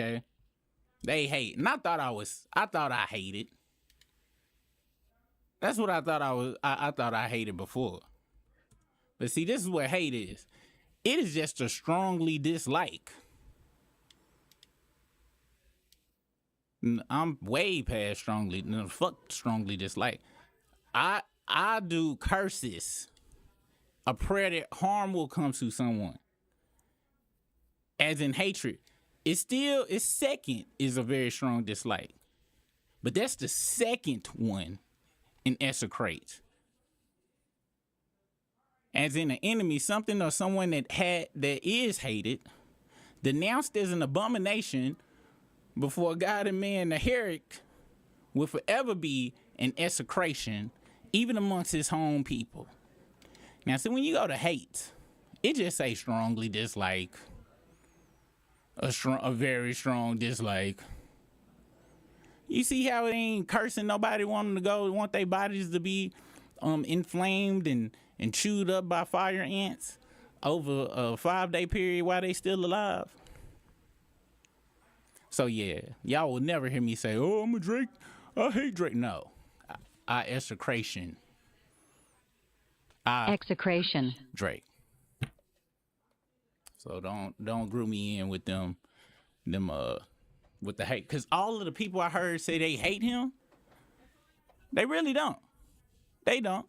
okay? They hate. And I thought I hated. That's what I thought I thought I hated before. But see, this is what hate is. It is just a strongly dislike. I'm way past strongly. No, fuck strongly dislike. I do curses. A prayer that harm will come to someone. As in hatred. It's second is a very strong dislike. But that's the second one in execrate. As in an enemy, something or someone that is hated, denounced as an abomination before God and man, the herrick will forever be an execration, even amongst his own people. Now, see, when you go to hate, it just say strongly dislike, a very strong dislike. You see how it ain't cursing nobody wanting to go, want their bodies to be inflamed and chewed up by fire ants over a 5-day period while they still alive. So yeah, y'all will never hear me say, "Oh, I'm a Drake. I hate Drake." No, I execration. Execration. Drake. So don't group me in with them with the hate, because all of the people I heard say they hate him, they really don't. They don't.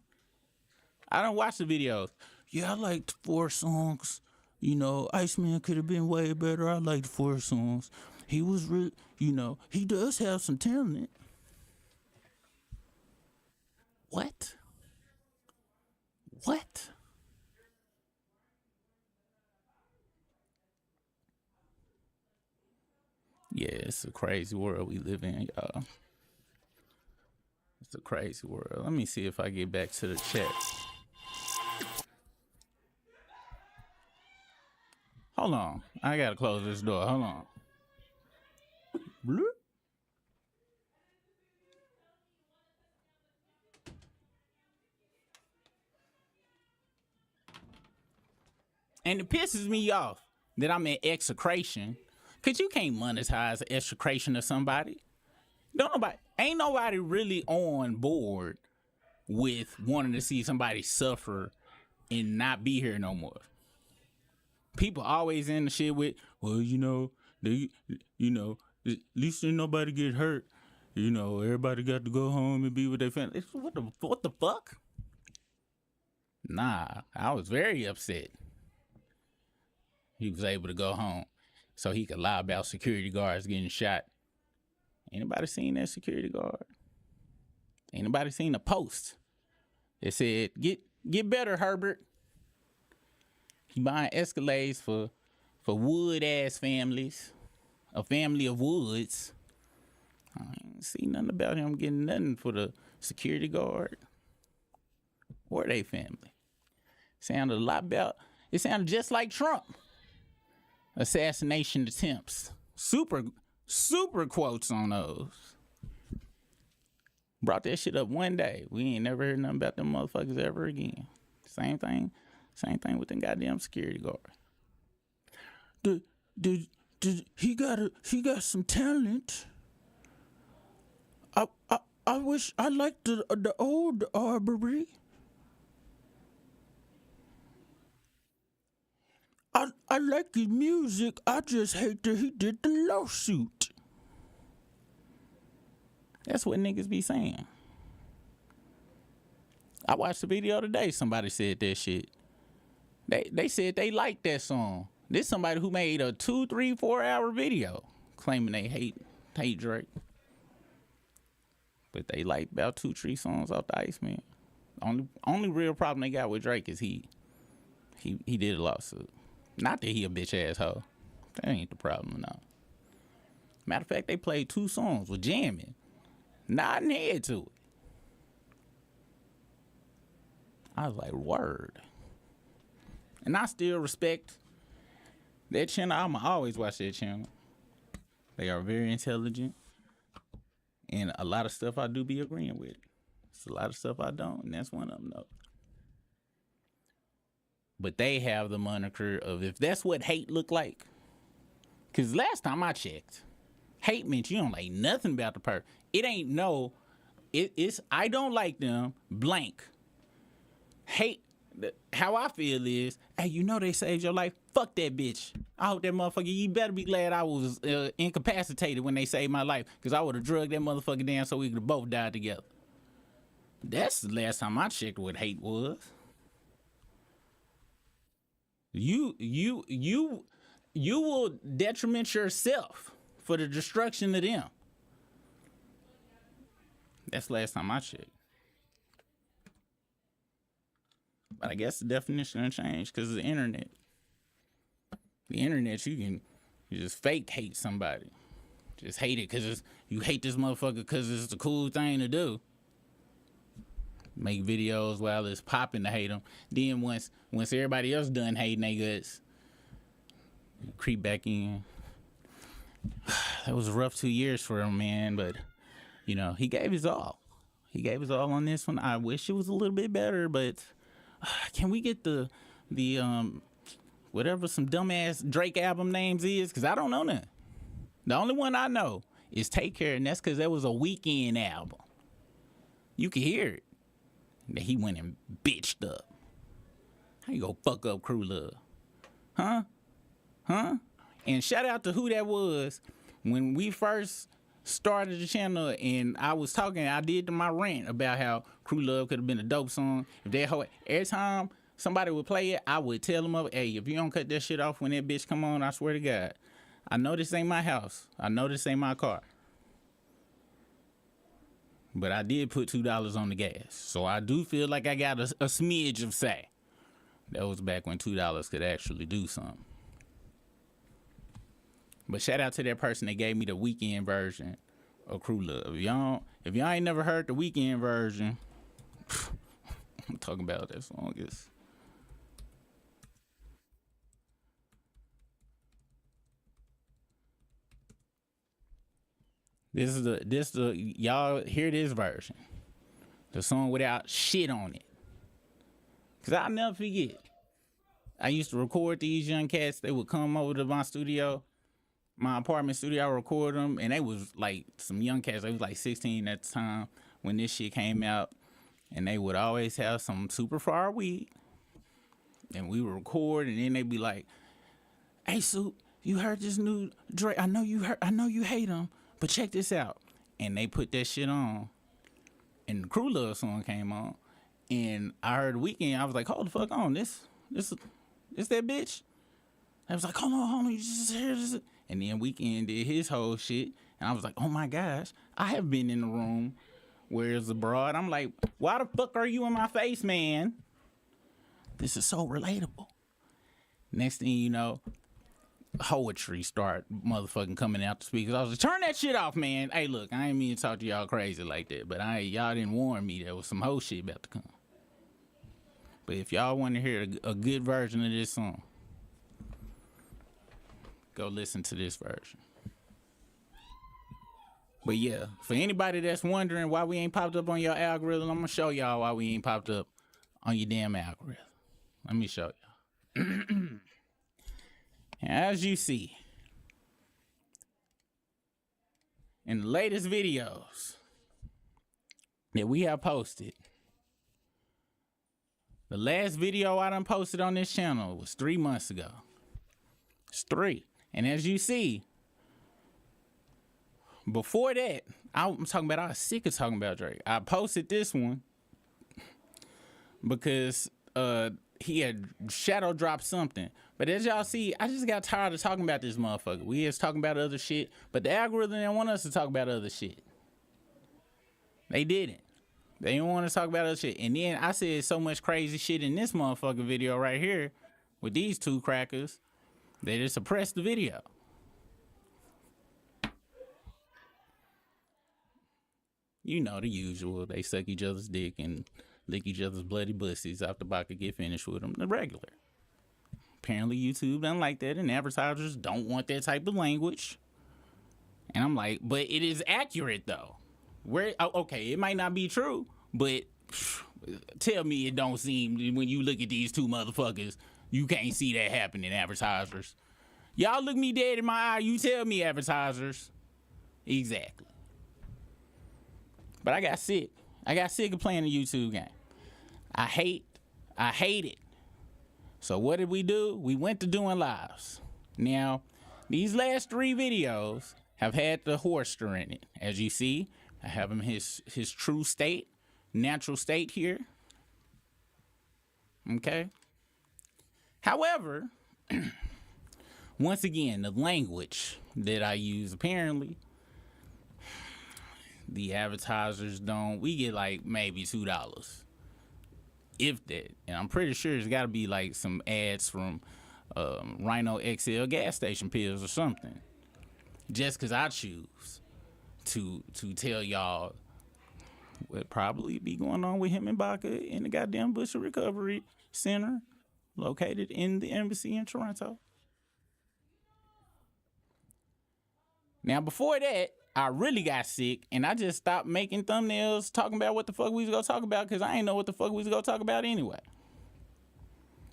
I don't watch the videos. Yeah, I liked 4 songs. You know, Iceman could have been way better. I liked 4 songs. He was really, he does have some talent. What? What? Yeah, it's a crazy world we live in, y'all. It's a crazy world. Let me see if I get back to the chat. Hold on. I gotta close this door. Hold on. Bloop. And it pisses me off that I'm in execration, because you can't monetize an execration of somebody. Ain't nobody really on board with wanting to see somebody suffer and not be here no more. People always in the shit with, well, at least ain't nobody get hurt. Everybody got to go home and be with their family. What the fuck? Nah, I was very upset. He was able to go home so he could lie about security guards getting shot. Anybody seen that security guard? Anybody seen a post that said, get better, Herbert? He buying Escalades for wood-ass families. A family of woods. I ain't see nothing about him getting nothing for the security guard or they family. It sounded just like Trump. Assassination attempts. Super quotes on those. Brought that shit up one day. We ain't never heard nothing about them motherfuckers ever again. Same thing with them goddamn security guard. He got some talent. I wish I liked the old Arbery. I like his music. I just hate that he did the lawsuit. That's what niggas be saying. I watched the video today. Somebody said that shit. They said they liked that song. This somebody who made a 2, 3, 4 hour video claiming they hate Drake. But they like about 2, 3 songs off the Iceman. Only real problem they got with Drake is he did a lawsuit. Not that he a bitch asshole. That ain't the problem, no. Matter of fact, they played 2 songs with jamming, nodding head to it. I was like, word. And I still respect that channel. I'ma always watch that channel. They are very intelligent. And a lot of stuff I do be agreeing with. It's a lot of stuff I don't, and that's one of them, though. But they have the moniker of, if that's what hate look like, Cause last time I checked, hate meant you don't like nothing about the person. It ain't no, it's I don't like them, blank. Hate, how I feel is, hey, you know they saved your life? Fuck that bitch. I hope that motherfucker, you better be glad I was incapacitated when they saved my life, because I would have drugged that motherfucker down so we could have both died together. That's the last time I checked what hate was. You will detriment yourself for the destruction of them. That's the last time I checked. But I guess the definition will change because of the internet. The internet, you just fake hate somebody. Just hate it because you hate this motherfucker because it's the cool thing to do. Make videos while it's popping to hate them. Then once everybody else done hating they guts, creep back in. That was a rough 2 years for him, man. But you know, he gave his all. He gave his all on this one. I wish it was a little bit better, but can we get the whatever some dumbass Drake album names is? Because I don't know none. The only one I know is Take Care, and that's because that was a Weekend album. You can hear it. That he went and bitched up. How you go fuck up Crew Love? Huh? And shout out to who that was when we first started the channel, and I was talking, I did my rant about how Crew Love could have been a dope song. If that whole, every time somebody would play it, I would tell them, hey, if you don't cut that shit off when that bitch come on, I swear to God, I know this ain't my house. I know this ain't my car. But I did put $2 on the gas. So I do feel like I got a smidge of say. That was back when $2 could actually do something. But shout out to that person that gave me the Weekend version of Crew Love. If y'all ain't never heard the Weekend version, I'm talking about that song. This is the y'all hear this version. The song without shit on it. Cause I'll never forget. I used to record these young cats. They would come over to my studio, my apartment studio. I record them, and they was like some young cats. They was like 16 at the time when this shit came out, and they would always have some super far weed. And we would record, and then they'd be like, "Hey, Soup, you heard this new Drake? I know you hate him, but check this out." And they put that shit on, and the Crew Love song came on, and I heard the Weekend. I was like, "Hold the fuck on, this that bitch." I was like, hold on, you just hear this. And then Weekend did his whole shit, and I was like, oh my gosh, I have been in the room where it's a broad. I'm like, why the fuck are you in my face, man? This is so relatable. Next thing you know, poetry start motherfucking coming out the speakers. I was like, turn that shit off, man. Hey, look, I ain't mean to talk to y'all crazy like that, but y'all didn't warn me there was some whole shit about to come. But if y'all want to hear a good version of this song, go listen to this version. But yeah, for anybody that's wondering why we ain't popped up on your algorithm, I'm gonna show y'all why we ain't popped up on your damn algorithm. Let me show y'all. As you see, in the latest videos that we have posted, the last video I done posted on this channel was 3 months ago. It's 3. And as you see, before that, I was sick of talking about Drake. I posted this one because he had shadow dropped something. But as y'all see, I just got tired of talking about this motherfucker. We was talking about other shit, but the algorithm didn't want us to talk about other shit. They didn't. They didn't want to talk about other shit. And then I said so much crazy shit in this motherfucking video right here with these two crackers, they just suppressed the video. You know the usual. They suck each other's dick and lick each other's bloody pussies after the could get finished with them. The regular. Apparently YouTube doesn't like that, and advertisers don't want that type of language. And I'm like, but it is accurate though. Okay, it might not be true, but tell me it don't seem, when you look at these two motherfuckers, you can't see that happening, advertisers. Y'all look me dead in my eye. You tell me, advertisers. Exactly. But I got sick. I got sick of playing the YouTube game. I hate it. So what did we do? We went to doing lives. Now, these last 3 videos have had the horster in it. As you see, I have him his true state, natural state here. Okay. However, once again, the language that I use, apparently, the advertisers don't. We get like maybe $2, if that. And I'm pretty sure it's got to be like some ads from Rhino XL gas station pills or something. Just because I choose to tell y'all what probably be going on with him and Baca in the goddamn Bush Recovery Center located in the embassy in Toronto. Now, before that, I really got sick, and I just stopped making thumbnails talking about what the fuck we was gonna talk about, because I ain't know what the fuck we was gonna talk about anyway.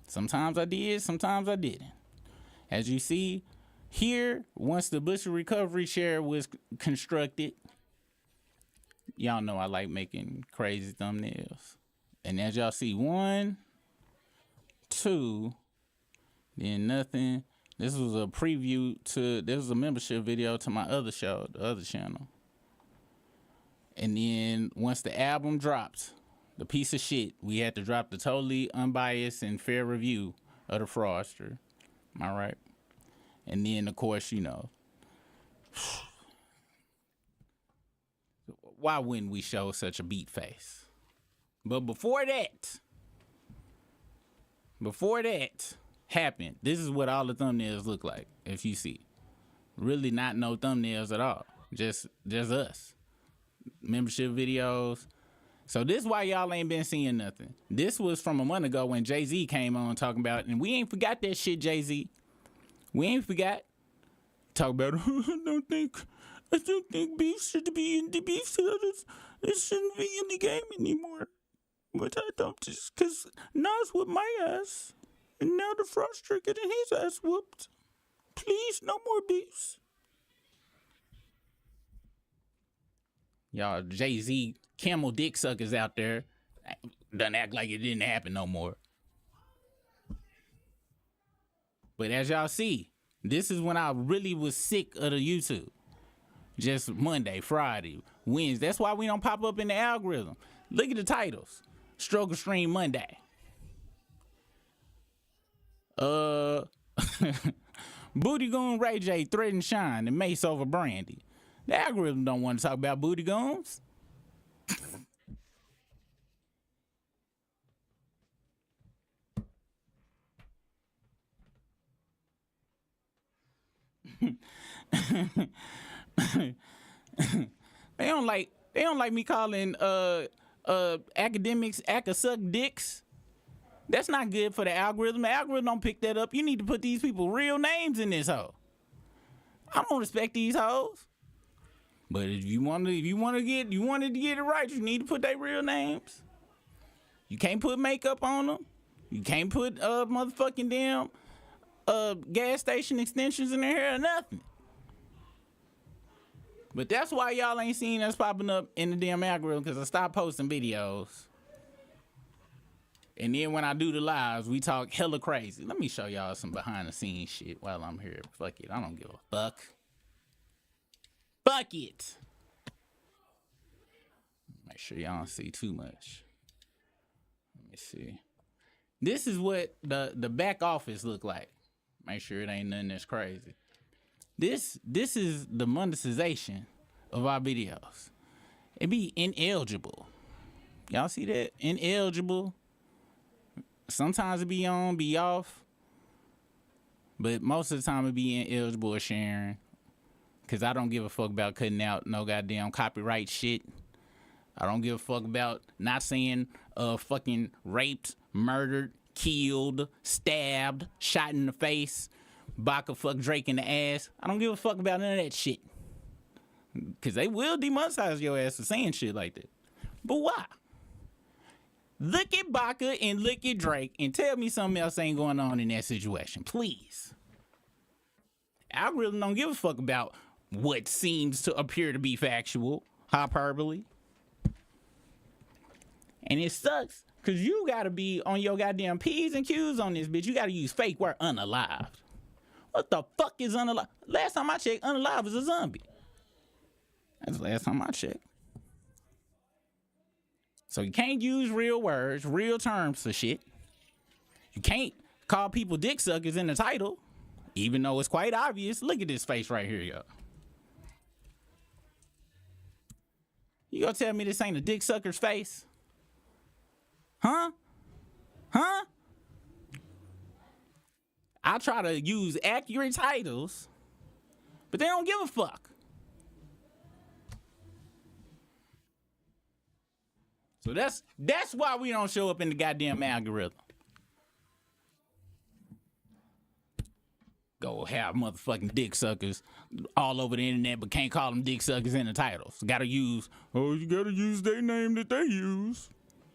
Sometimes I did, sometimes I didn't. As you see here, once the Bush Recovery Share was constructed, y'all know I like making crazy thumbnails. And as y'all see, 1, 2, then nothing. This was a preview this was a membership video to my other show, the other channel. And then once the album dropped, the piece of shit, we had to drop the totally unbiased and fair review of the Fraudster. Am I right? And then, of course, you know, why wouldn't we show such a beat face? But before that happened, this is what all the thumbnails look like. If you see, really not no thumbnails at all, just us, membership videos. So this is why y'all ain't been seeing nothing. This was from a month ago when Jay-Z came on talking about, and we ain't forgot that shit, Jay-Z. We ain't forgot. Talk about I don't think beef should be in the beef sellers. It shouldn't be in the game anymore. But I don't, just cause Nas whooped my ass. And now the Fraudster getting his ass whooped. Please, no more beefs. Y'all Jay-Z camel dick suckers out there doesn't act like it didn't happen no more. But as y'all see, this is when I really was sick of the YouTube. Just Monday, Friday, Wednesday. That's why we don't pop up in the algorithm. Look at the titles. Struggle Stream Monday. Booty Goon Ray J threaten Shine and Mace over Brandy. The algorithm don't want to talk about Booty Goons. They don't like me calling academics suck dicks. That's not good for the algorithm. The algorithm don't pick that up. You need to put these people real names in this hoe. I don't respect these hoes. But if you wanted to get it right, you need to put their real names. You can't put makeup on them. You can't put motherfucking damn gas station extensions in their hair or nothing. But that's why y'all ain't seen us popping up in the damn algorithm, because I stopped posting videos. And then when I do the lives, we talk hella crazy. Let me show y'all some behind the scenes shit while I'm here. Fuck it, I don't give a fuck. Fuck it. Make sure y'all don't see too much. Let me see. This is what the back office look like. Make sure it ain't nothing that's crazy. This is the monetization of our videos. It be ineligible. Y'all see that? Ineligible. Sometimes it be on, be off. But most of the time it be ineligible or sharing. Cause I don't give a fuck about cutting out no goddamn copyright shit. I don't give a fuck about not saying fucking raped, murdered, killed, stabbed, shot in the face, Baca fuck Drake in the ass. I don't give a fuck about none of that shit. Cause they will demonetize your ass for saying shit like that. But why? Look at Baca and look at Drake and tell me something else ain't going on in that situation, please. Algorithm don't give a fuck about what seems to appear to be factual. Hyperbole. And it sucks because you got to be on your goddamn P's and Q's on this bitch. You got to use fake word unalived. What the fuck is unalived? Last time I checked, unalived is a zombie. That's the last time I checked. So you can't use real words, real terms for shit. You can't call people dick suckers in the title, even though it's quite obvious. Look at this face right here, yo. You gonna tell me this ain't a dick sucker's face? Huh? Huh? I try to use accurate titles, but they don't give a fuck. So that's why we don't show up in the goddamn algorithm. Go have motherfucking dick suckers all over the internet, but can't call them dick suckers in the titles. You gotta use their name that they use,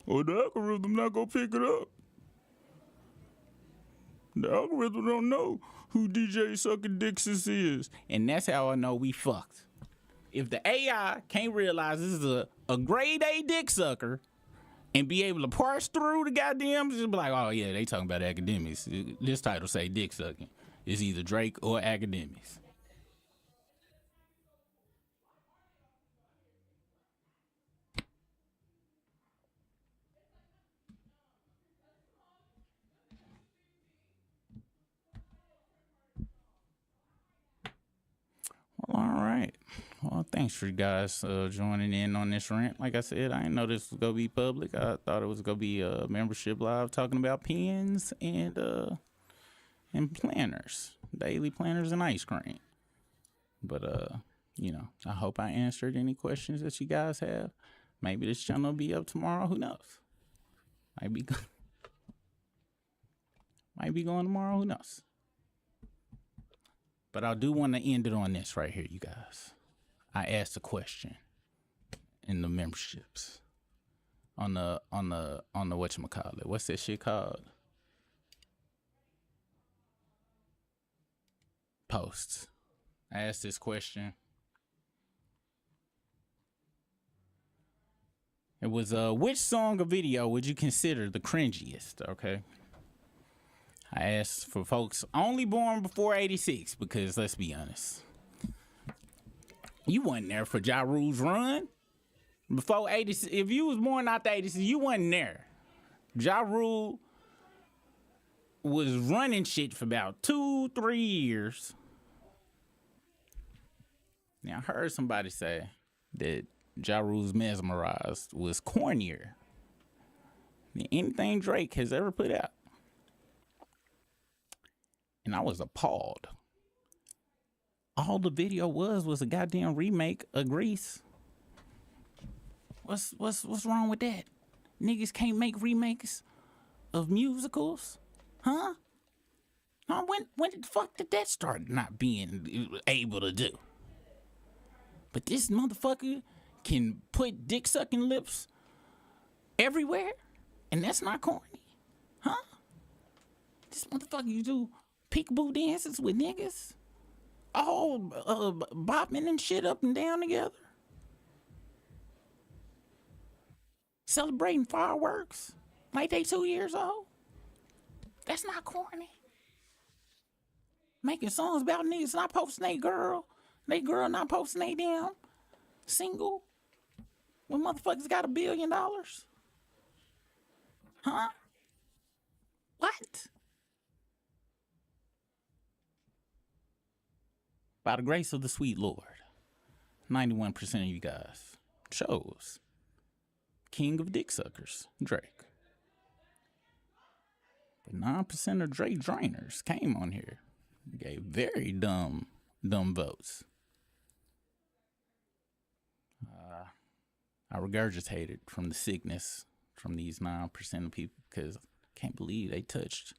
or the algorithm not gonna pick it up. The algorithm don't know who DJ Sucking Dixis is. And that's how I know we fucked. If the AI can't realize this is a grade A dick sucker and be able to parse through the goddamn, just be like, oh yeah, they talking about academics. This title say dick sucking. It's either Drake or academics. Well, all right. Well, thanks for you guys joining in on this rant. Like I said, I didn't know this was gonna be public. I thought it was gonna be a membership live talking about pens and planners, daily planners and ice cream. But you know, I hope I answered any questions that you guys have. Maybe this channel will be up tomorrow. Who knows? Might be going tomorrow. Who knows? But I do want to end it on this right here, you guys. I asked a question in the memberships on the whatchamacallit. What's that shit called? Posts. I asked this question. It was which song or video would you consider the cringiest? Okay. I asked for folks only born before 86 because let's be honest, you wasn't there for Ja Rule's run before 86. If you was born after 86, you wasn't there. Ja Rule was running shit for about 2-3 years. Now I heard somebody say that Ja Rule's Mesmerized was cornier than anything Drake has ever put out. And I was appalled. All the video was a goddamn remake of Grease. What's wrong with that? Niggas can't make remakes of musicals? Huh? No, when the fuck did that start not being able to do? But this motherfucker can put dick sucking lips everywhere, and that's not corny. Huh? This motherfucker, you do peekaboo dances with niggas, all bopping and shit up and down together, celebrating fireworks like they 2 years old. That's not corny. Making songs about niggas not posting they girl not posting they damn single when motherfuckers got $1 billion. Huh? What? By the grace of the sweet Lord, 91% of you guys chose King of Dick Suckers, Drake. But 9% of Drake drainers came on here, gave very dumb votes. I regurgitated from the sickness from these 9% of people because I can't believe they touched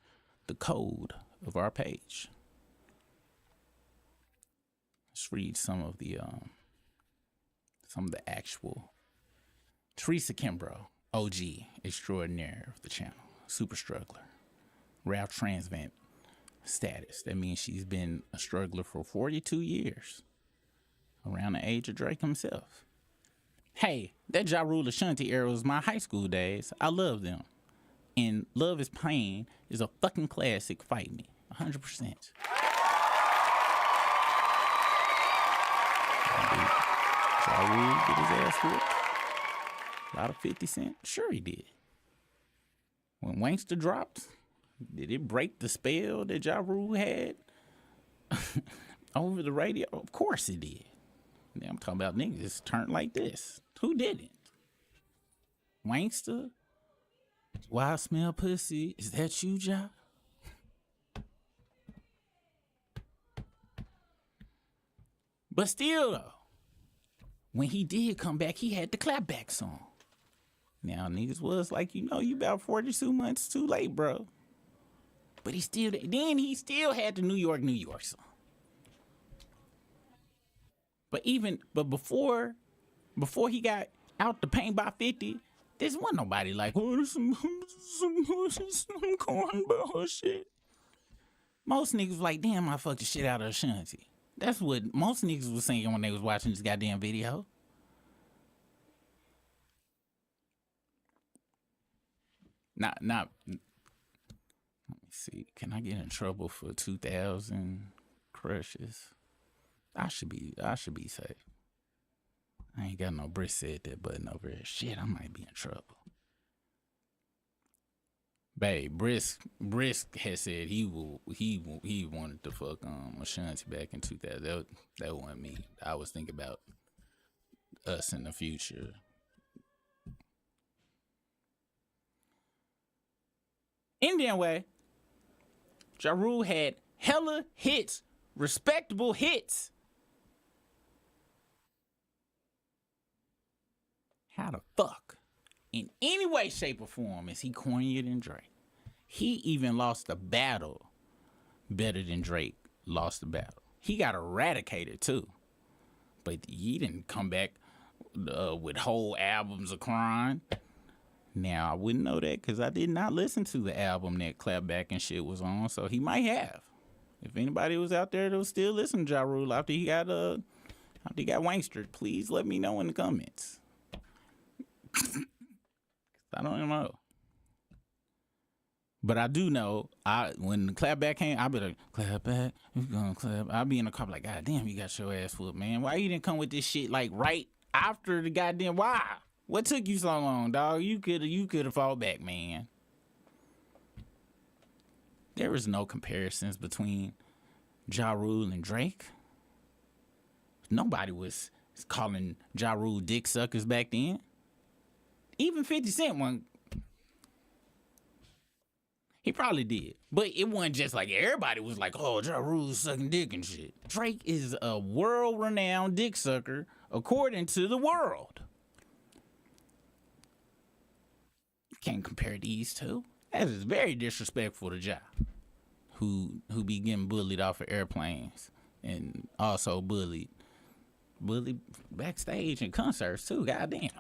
the code of our page. Let's read some of the actual. Teresa Kimbrough, OG extraordinaire of the channel, super struggler. Ralph Transvant, status. That means she's been a struggler for 42 years, around the age of Drake himself. Hey, that Ja Rule Ashanti era was my high school days. I love them. And Love is Pain is a fucking classic. Fight me. 100%. Ja Rule get his ass whooped. A lot of 50 Cent? Sure he did. When Wankster dropped, did it break the spell that Ja Rule had over the radio? Of course it did. Now I'm talking about niggas turned like this. Who didn't? Wankster? Why I smell pussy? Is that you, Ja? But still, though, when he did come back, he had the clapback song. Now, niggas was like, you about 42 months too late, bro. But he still had the New York song. But before he got out the paint by 50, this wasn't nobody like, oh, there's some corn bullshit. Most niggas was like, damn, I fucked the shit out of Ashanti. That's what most niggas was saying when they was watching this goddamn video. Not. Let me see. Can I get in trouble for 2000 crushes? I should be safe. I ain't got no Brisk said that button over here. Shit, I might be in trouble. Babe, Brisk had said he wanted to fuck Ashanti back in 2000. That wasn't me. I was thinking about us in the future. Indian way, Ja Rule had hella hits, respectable hits. How the fuck, in any way, shape, or form, is he cornier than Drake? He even lost a battle better than Drake lost the battle. He got eradicated too, but he didn't come back with whole albums of crying. Now, I wouldn't know that because I did not listen to the album that Clapback and shit was on, so he might have. If anybody was out there that was still listening to Ja Rule after he got wankstered, please let me know in the comments. I don't know. But I do know, when the Clapback came, I'll be like, Clapback, we're gonna clap. I'll be in the car like, God damn, you got your ass whooped, man. Why you didn't come with this shit like right after the goddamn, why? What took you so long, dog? You could have fought back, man. There was no comparisons between Ja Rule and Drake. Nobody was calling Ja Rule dick suckers back then. Even 50 Cent one. He probably did. But it wasn't just like everybody was like, oh, Ja Rule's sucking dick and shit. Drake is a world-renowned dick sucker according to the world. Can't compare these two. That is very disrespectful to Ja, who be getting bullied off of airplanes and also bullied backstage in concerts too. Goddamn.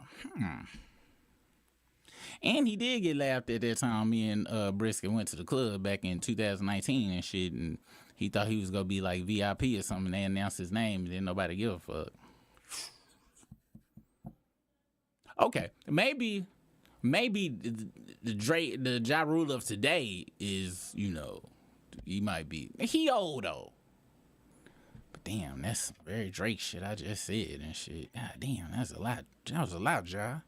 And he did get laughed at that time me and Brisket went to the club back in 2019 and shit, and he thought he was gonna be like VIP or something. And they announced his name and then nobody give a fuck. Okay, maybe the Ja Rule of today is, he might be. He old though. But damn, that's very Drake shit I just said and shit. God damn, that's a lot. That was a lot, Ja.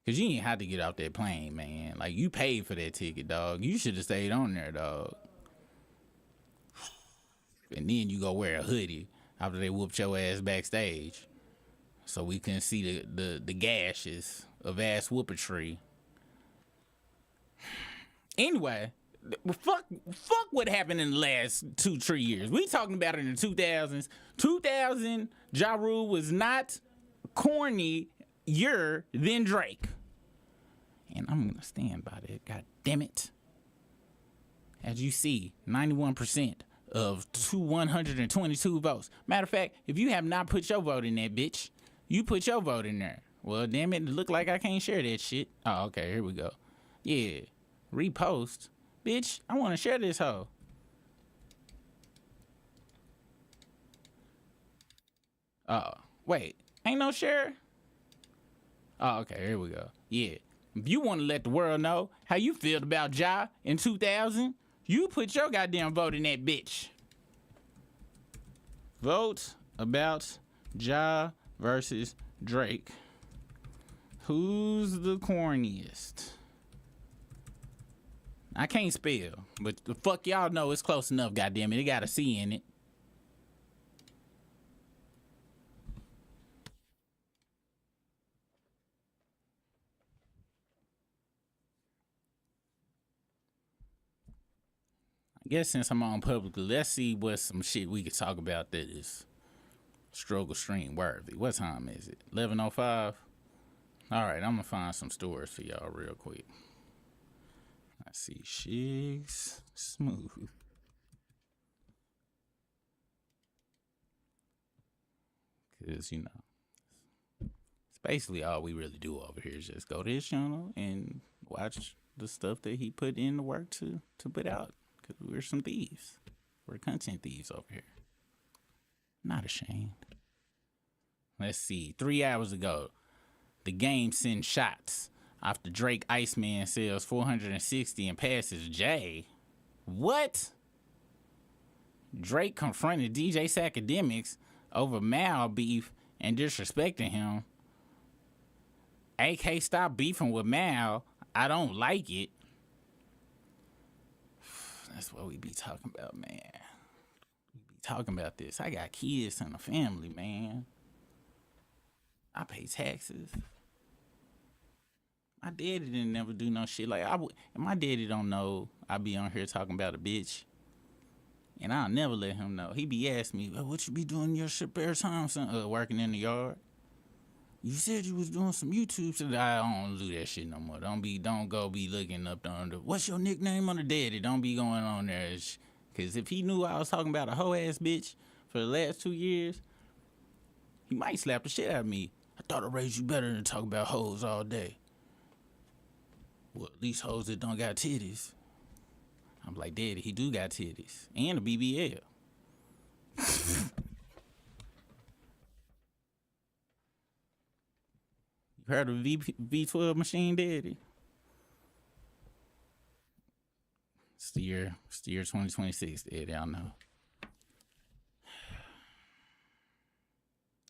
Cause you ain't had to get off that plane, man. Like, you paid for that ticket, dog. You should have stayed on there, dog. And then you go wear a hoodie after they whooped your ass backstage, so we can see the gashes of ass whoopetry. Anyway, fuck what happened in the last 2-3 years. We talking about it in the 2000s. 2000, Ja Rule was not cornier than Drake. And I'm gonna stand by that. God damn it. As you see, 91% of 122 votes. Matter of fact, if you have not put your vote in that bitch, you put your vote in there. Well, damn it, look like I can't share that shit. Oh, okay, here we go. Yeah, repost. Bitch, I want to share this hoe. Oh, wait. Ain't no share? Oh, okay. Here we go. Yeah. If you want to let the world know how you feel about Ja in 2000, you put your goddamn vote in that bitch. Vote about Ja versus Drake. Who's the corniest? I can't spell, but the fuck y'all know it's close enough, goddamn it. It got a C in it. I guess since I'm on publicly, let's see what some shit we could talk about that is struggle stream worthy. What time is it? 11:05. All right, I'm gonna find some stories for y'all real quick. I see Chiggs smooth. Cause you know, it's basically all we really do over here is just go to his channel and watch the stuff that he put in the work to put out. Cause we're some thieves. We're content thieves over here. Not ashamed. Let's see. 3 hours ago, the game sends shots after Drake Iceman sells 460 and passes Jay. What? Drake confronted DJ Academics over Mal beef and disrespecting him. AK, stop beefing with Mal. I don't like it. That's what we be talking about, man. We be talking about this. I got kids and a family, man. I pay taxes. My daddy didn't never do no shit like and my daddy don't know I be on here talking about a bitch. And I'll never let him know. He be asking me, what you be doing in your spare time, son? Working in the yard. You said you was doing some YouTube shit. I don't do that shit no more. Don't go be looking up under, what's your nickname on the daddy? Don't be going on there. Cause if he knew I was talking about a hoe ass bitch for the last 2 years, he might slap the shit out of me. I thought I raised you better than talk about hoes all day. Well, at least hoes that don't got titties. I'm like, daddy, he do got titties. And a BBL. You heard of V12 machine, daddy? It's the year 2026, daddy, I know.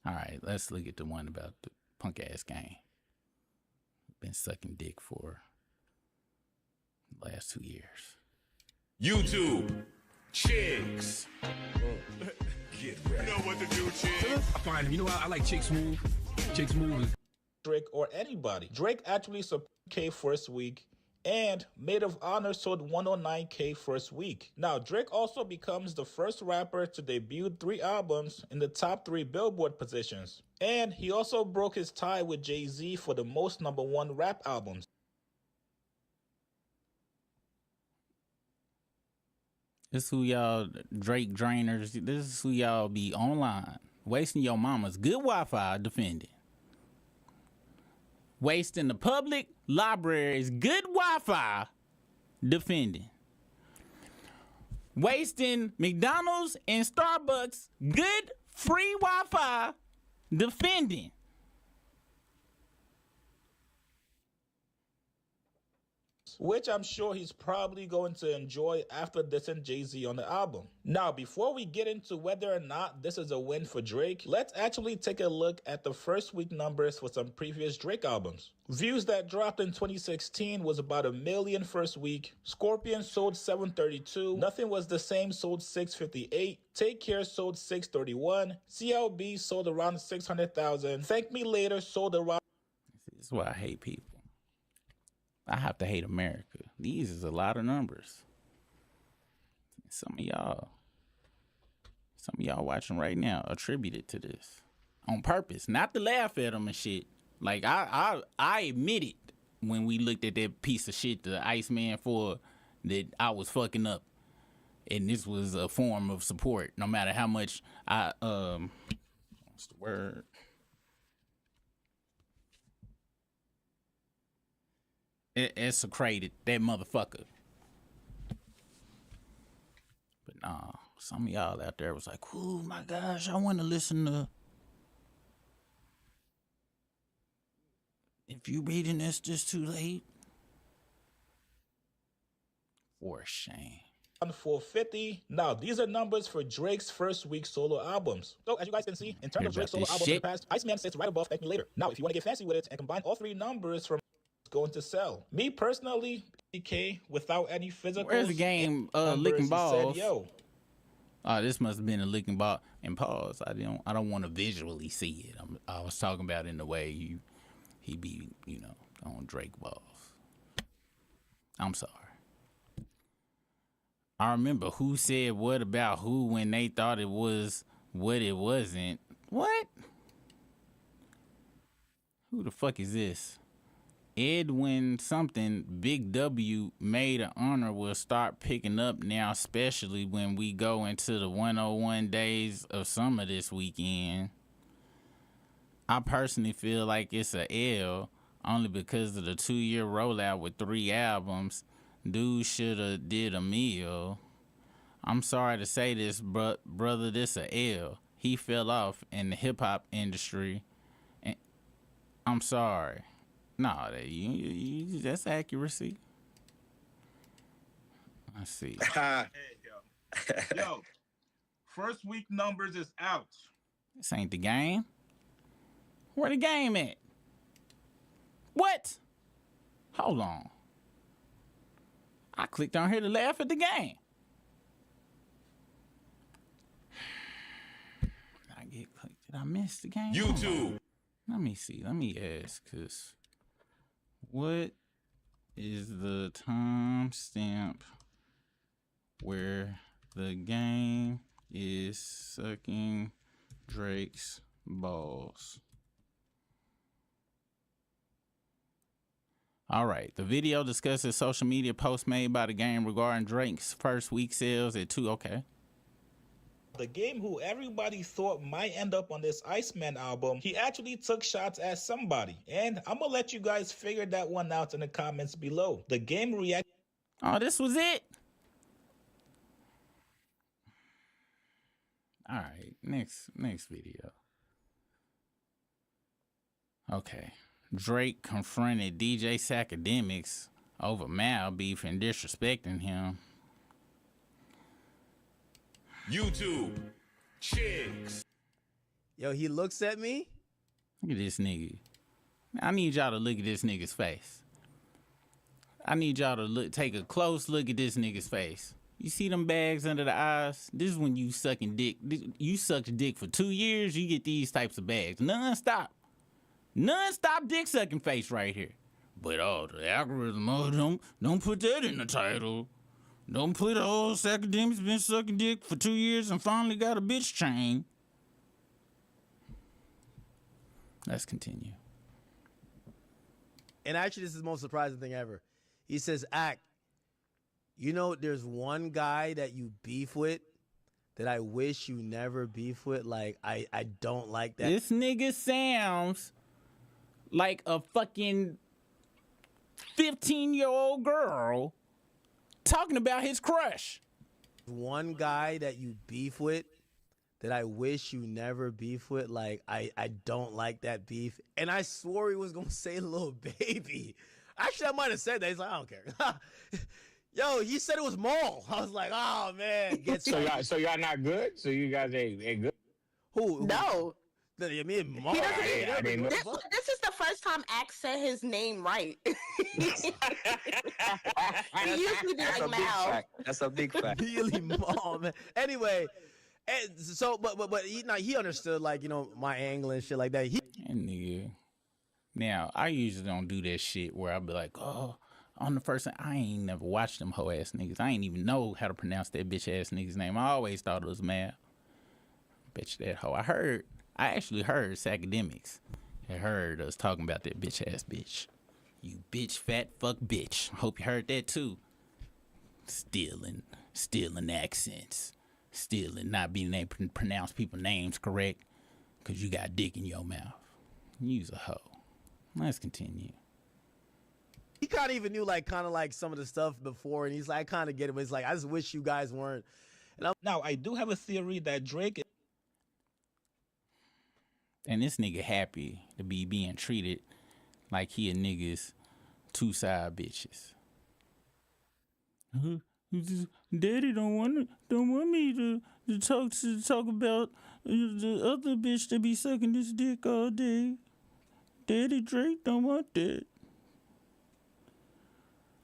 All right, let's look at the one about the punk ass game. Been sucking dick for the last 2 years. YouTube, Chiggs. Get ready. You know what to do, Chiggs. I find him. You know what? I like Chiggs Smooth. Chiggs Smooth is Drake or anybody. Drake actually sold K first week, and Maid of Honor sold 109K first week. Now, Drake also becomes the first rapper to debut 3 albums in the top 3 Billboard positions. And he also broke his tie with Jay-Z for the most #1 rap albums. This is who y'all Drake drainers. This is who y'all be online wasting your mama's good Wi-Fi defending. Wasting the public library's good Wi-Fi defending. Wasting McDonald's and Starbucks good free Wi-Fi defending. Which I'm sure he's probably going to enjoy after dissing Jay-Z on the album. Now, before we get into whether or not this is a win for Drake, let's actually take a look at the first week numbers for some previous Drake albums. Views that dropped in 2016 was about 1 million first week. Scorpion sold 732. Nothing Was the Same sold 658. Take Care sold 631. CLB sold around 600,000. Thank Me Later sold around... This is why I hate people. I have to hate America. These is a lot of numbers. Some of y'all watching right now attributed to this on purpose, not to laugh at them and shit. Like I admit it when we looked at that piece of shit, the Iceman for that I was fucking up, and this was a form of support. No matter how much I what's the word? It execrated that motherfucker. some of y'all out there was like, oh my gosh, I want to listen to. If you reading this just too late, for shame. 450. Now, these are numbers for Drake's first week solo albums. So, as you guys can see, in terms of Drake's solo albums in the past, Iceman sits right above Thank Me Later. Now, if you want to get fancy with it and combine all three numbers from going to sell. Me personally, BK, without any physical. Where's the game licking balls? Said, yo. This must have been a licking ball. And pause. I don't want to visually see it. I was talking about in the way he be, on Drake balls. I'm sorry. I remember who said what about who when they thought it was what it wasn't. What? Who the fuck is this? Edwin something, Big W made an honor will start picking up now, especially when we go into the 101 days of summer this weekend. I personally feel like it's a L only because of the 2-year rollout with 3 albums. Dude shoulda did a meal. I'm sorry to say this, brother, this a L. He fell off in the hip-hop industry. And I'm sorry. No, that's accuracy. Let's see. Hey, yo, first week numbers is out. This ain't the game. Where the game at? What? Hold on. I clicked on here to laugh at the game. Did I miss the game? YouTube. Let me see. Let me ask, cause what is the timestamp where the game is sucking Drake's balls? All right. The video discusses social media posts made by the game regarding Drake's first week sales at 2. Okay. The game who everybody thought might end up on this Iceman album, he actually took shots at somebody. And I'm going to let you guys figure that one out in the comments below. The game react. Oh, this was it? All right. Next video. Okay. Drake confronted DJ Academics over Mal beef and disrespecting him. YouTube. Chiggs. Yo, he looks at me. Look at this nigga. I need y'all to look at this nigga's face. I need y'all to take a close look at this nigga's face. You see them bags under the eyes? This is when you sucking dick. You sucked dick for 2 years, you get these types of bags. Non-stop dick sucking face right here. But the algorithm, don't put that in the title. Don't put Academics been sucking dick for 2 years and finally got a bitch chain. Let's continue. And actually, this is the most surprising thing ever. He says, there's one guy that you beef with that I wish you never beef with. Like, I don't like that. This nigga sounds like a fucking 15-year-old girl talking about his crush. One guy that you beef with that I wish you never beef with. Like, I don't like that beef. And I swore he was going to say Lil Baby. Actually, I might have said that. He's like, I don't care. Yo, he said it was Maul. I was like, oh, man. So y'all not good? So you guys ain't good? Who? No. I mean, Maul. I didn't know. This is the first time Axe said his name right. He usually be like Mal. That's a big fact. Really, Maul, man. Anyway, and so, but he understood, like, my angle and shit like that. And nigga. Now, I usually don't do that shit where I'll be like, on the first time, I ain't never watched them hoe ass niggas. I ain't even know how to pronounce that bitch ass nigga's name. I always thought it was Mal. Bet you that hoe. I actually heard Academics. I heard us talking about that bitch ass bitch. You bitch, fat fuck bitch. Hope you heard that too. Stealing accents. Stealing, not being able to pronounce people's names correct because you got dick in your mouth. You's a hoe. Let's continue. He kind of even knew, like, kind of like some of the stuff before, and he's like, I kind of get it, but it's like, I just wish you guys weren't. Now, I do have a theory that Drake And this nigga happy to be being treated like he a nigga's two side bitches. Daddy don't want me to talk about the other bitch that be sucking this dick all day. Daddy Drake don't want that.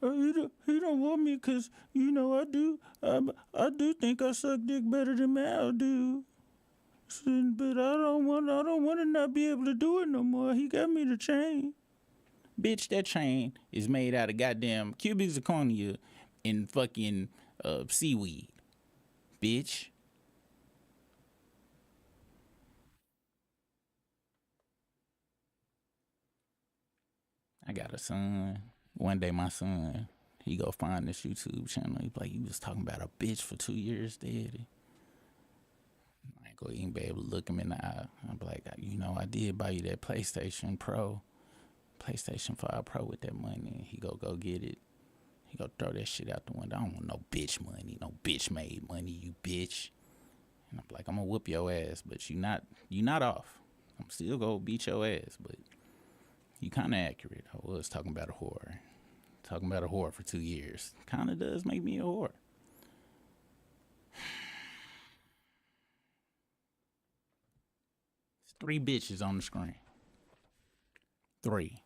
He don't want me because, you know, I do think I suck dick better than Mal do. But I don't want to not be able to do it no more. He got me the chain. Bitch, that chain is made out of goddamn cubic zirconia and fucking seaweed. Bitch. I got a son. One day my son, he go find this YouTube channel. He like, you was talking about a bitch for 2 years, daddy. I ain't gonna even be able to look him in the eye. I'm like, you know, I did buy you that PlayStation 5 Pro with that money. He go get it. He go throw that shit out the window. I don't want no bitch money, no bitch made money, you bitch. And I'm like, I'm gonna whoop your ass, but you not off. I'm still gonna beat your ass, but you kind of accurate. I was talking about a whore. Talking about a whore for 2 years. Kind of does make me a whore. It's 3 bitches on the screen. 3.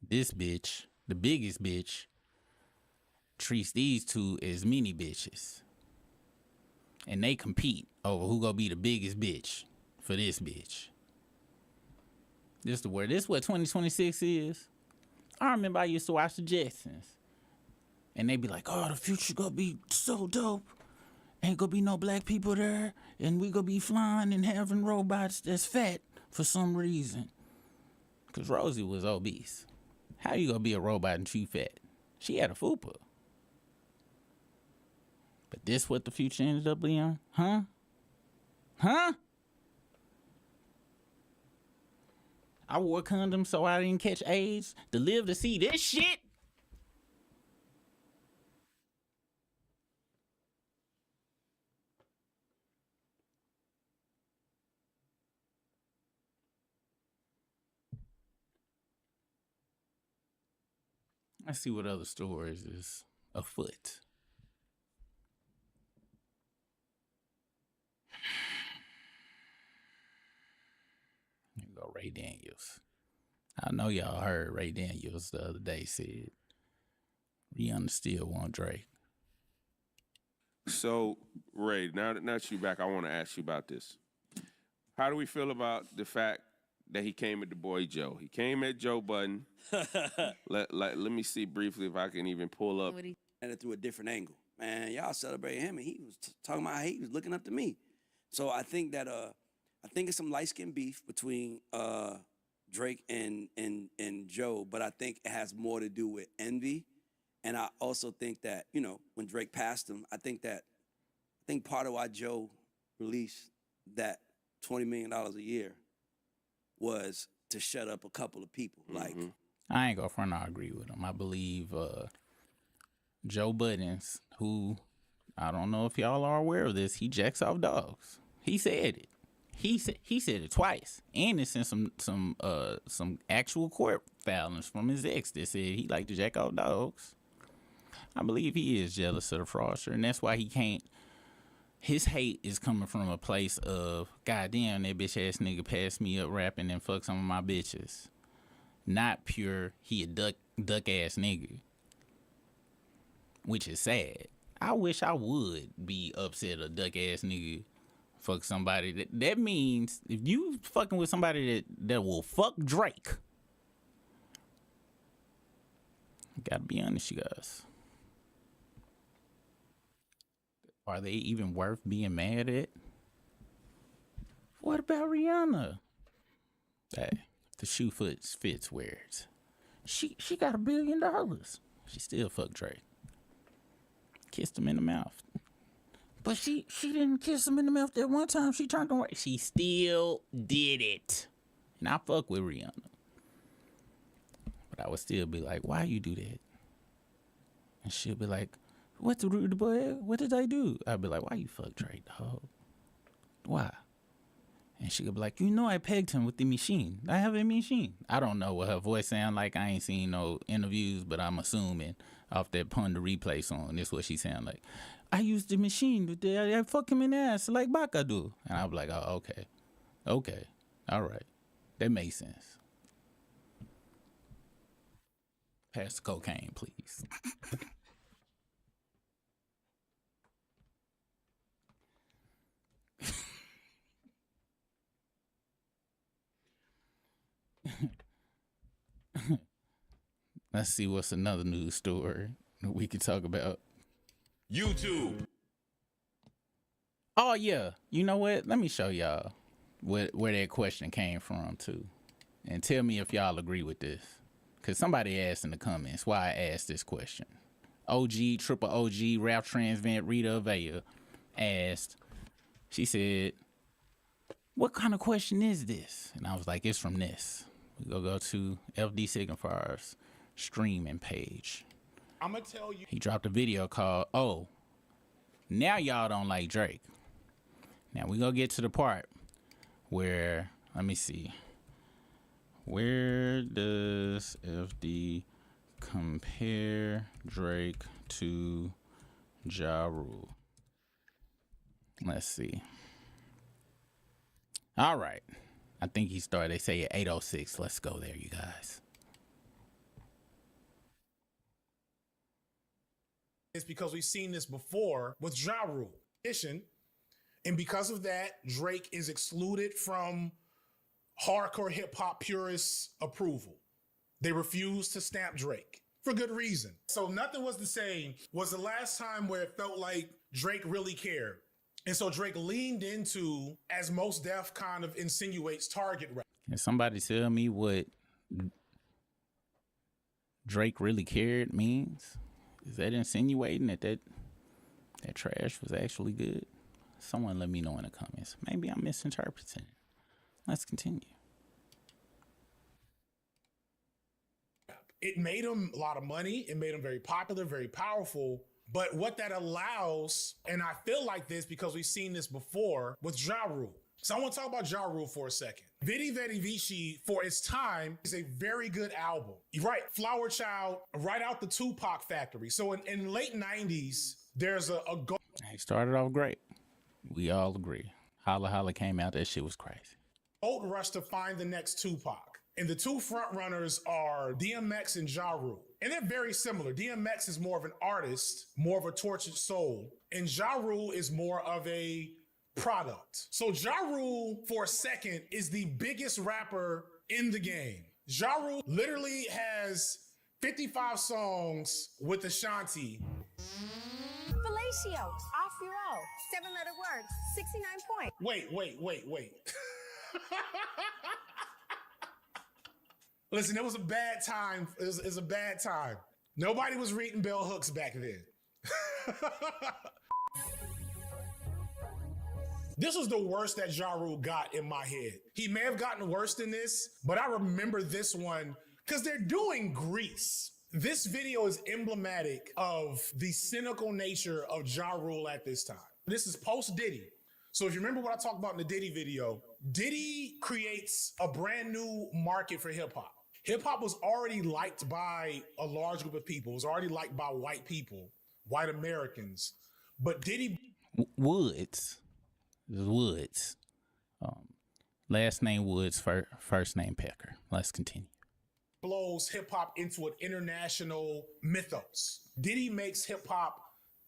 This bitch, the biggest bitch, treats these 2 as mini bitches. And they compete over who gonna be the biggest bitch for this bitch. This the word. This what 2026 is. I remember I used to watch the Jetsons. And they be like, oh, the future gonna be so dope. Ain't gonna be no black people there. And we gonna be flying and having robots that's fat for some reason. Because Rosie was obese. How you gonna be a robot and she fat? She had a fupa. But this what the future ended up being? Huh? I wore condoms so I didn't catch AIDS to live to see this shit. Let's see what other stories is afoot. Here you go, Ray Daniels. I know y'all heard Ray Daniels the other day said Rihanna still want Drake. So, Ray, now that you back, I want to ask you about this. How do we feel about the fact that he came at the boy Joe? He came at Joe Budden. let me see briefly if I can even pull up. And it through a different angle. Man, y'all celebrated him, and he was talking about how he was looking up to me. So I think that I think it's some light-skinned beef between Drake and Joe, but I think it has more to do with envy. And I also think that, you know, when Drake passed him, I think part of why Joe released that $20 million a year was to shut up a couple of people. Mm-hmm. Like, I ain't gonna front. I agree with him. I believe Joe Budden, who I don't know if y'all are aware of this, he jacks off dogs. He said it. He said it twice, and it's in some actual court filings from his ex that said he liked to jack off dogs. I believe he is jealous of the fraudster, and that's why he can't. His hate is coming from a place of, goddamn, that bitch ass nigga passed me up rapping and fuck some of my bitches. Not pure, he a duck ass nigga. Which is sad. I wish I would be upset a duck ass nigga fuck somebody. That means if you fucking with somebody that will fuck Drake, gotta be honest, you guys. Are they even worth being mad at? What about Rihanna? Hey, the shoe fits wears. She got $1 billion. She still fucked Drake. Kissed him in the mouth. But she didn't kiss him in the mouth that one time. She turned away. She still did it. And I fuck with Rihanna. But I would still be like, why you do that? And she'll be like, what the boy? What did I do? I'd be like, why you fuck Drake, dog? Why? And she could be like, you know, I pegged him with the machine. I have a machine. I don't know what her voice sound like. I ain't seen no interviews, but I'm assuming off that Pun the Replay song, this is what she sound like. I used the machine. I fuck him in the ass like Baka do. And I'll be like, oh, okay. Okay. All right. That makes sense. Pass the cocaine, please. Let's see what's another news story that we could talk about. YouTube. Oh yeah, you know what? Let me show y'all where that question came from too, and tell me if y'all agree with this. Cause somebody asked in the comments why I asked this question. OG, triple OG, rap transvent Rita Avea asked. She said, "What kind of question is this?" And I was like, "It's from this." We go to FD Signifier's streaming page. I'm gonna tell you. He dropped a video called "Oh, now y'all don't like Drake." Now we gonna get to the part where, let me see, where does FD compare Drake to Ja Rule? Let's see. All right, I think he started. They say at 8:06. Let's go there, you guys. It's because we've seen this before with Ja Rule. And because of that, Drake is excluded from hardcore hip hop purists' approval. They refuse to stamp Drake for good reason. So Nothing Was the Same was the last time where it felt like Drake really cared. And so Drake leaned into, as Mos Def kind of insinuates, target rap. Can somebody tell me what Drake really cared means? Is that insinuating that trash was actually good? Someone let me know in the comments. Maybe I'm misinterpreting. Let's continue. It made him a lot of money. It made him very popular, very powerful. But what that allows, and I feel like this because we've seen this before with Ja Rule. So I want to talk about Ja Rule for a second. Vidi Vidi Vici, for its time, is a very good album. You're right, Flower Child, right out the Tupac factory. So in late 90s, there's a gold. He started off great. We all agree. Holla Holla came out, that shit was crazy. Gold rush to find the next Tupac. And the two front runners are DMX and Ja Rule. And they're very similar. DMX is more of an artist, more of a tortured soul. And Ja Rule is more of a product. So Ja Rule, for a second, is the biggest rapper in the game. Ja Rule literally has 55 songs with Ashanti. Fellatio, off you roll. 7-letter words, 69 points. Wait. Listen, it was a bad time. It was a bad time. Nobody was reading bell hooks back then. This was the worst that Ja Rule got in my head. He may have gotten worse than this, but I remember this one because they're doing Grease. This video is emblematic of the cynical nature of Ja Rule at this time. This is post Diddy. So if you remember what I talked about in the Diddy video, Diddy creates a brand new market for hip hop. Hip hop was already liked by a large group of people. It was already liked by white people, white Americans. But Diddy Woods. Last name Woods, first name Pecker. Let's continue. blows hip hop into an international mythos. Diddy makes hip hop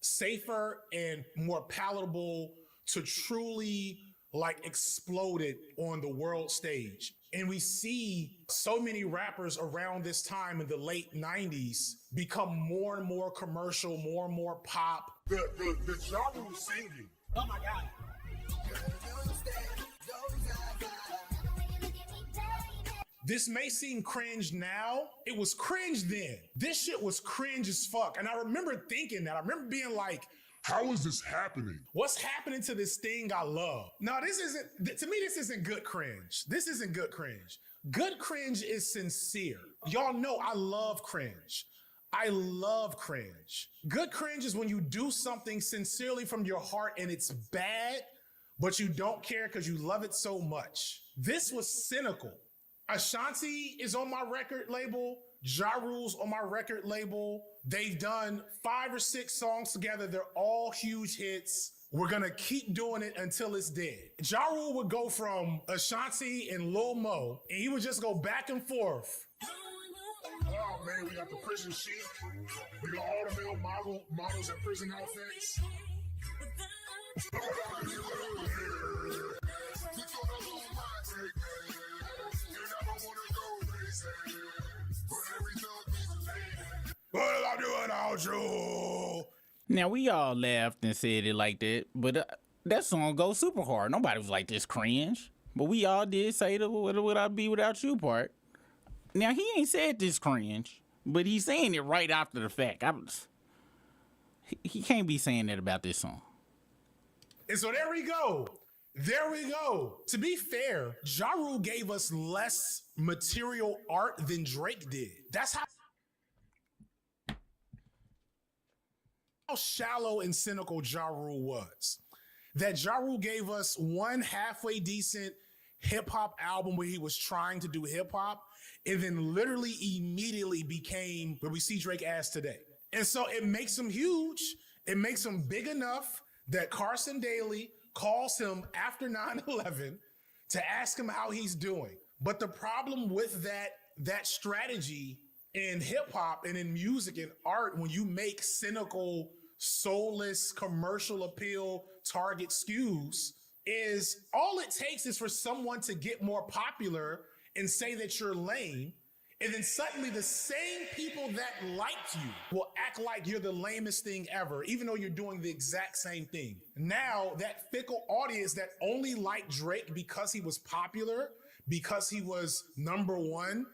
safer and more palatable to truly explode it on the world stage. And we see so many rappers around this time in the late 90s become more and more commercial, more and more pop. The genre was singing. Oh my God. This may seem cringe now. It was cringe then. This shit was cringe as fuck. And I remember thinking that. I remember being like, how is this happening? What's happening to this thing I love? No, this isn't good cringe. This isn't good cringe. Good cringe is sincere. Y'all know I love cringe. I love cringe. Good cringe is when you do something sincerely from your heart and it's bad, but you don't care because you love it so much. This was cynical. Ashanti is on my record label. Ja Rule's on my record label. They've done 5 or 6 songs together. They're all huge hits. We're gonna keep doing it until it's dead. Ja Rule would go from Ashanti and Lil Mo, and he would just go back and forth. Oh man, we got the prison chic. We got all the male models in prison outfits. What am I doing without you? Now, we all laughed and said it like that, but that song goes super hard. Nobody was like, this cringe. But we all did say the "what would I be without you" part. Now, he ain't said this cringe, but he's saying it right after the fact. He can't be saying that about this song. And so there we go. There we go. To be fair, Ja Rule gave us less material art than Drake did. That's how shallow and cynical Ja Rule was. That Ja Rule gave us one halfway decent hip-hop album where he was trying to do hip-hop, and then literally immediately became where we see Drake as today. And so it makes him huge. It makes him big enough that Carson Daly calls him after 9/11 to ask him how he's doing. But the problem with that strategy in hip-hop and in music and art, when you make cynical, soulless, commercial appeal target skews, is all it takes is for someone to get more popular and say that you're lame, and then suddenly the same people that liked you will act like you're the lamest thing ever, even though you're doing the exact same thing. Now, that fickle audience that only liked Drake because he was popular, because he was number one,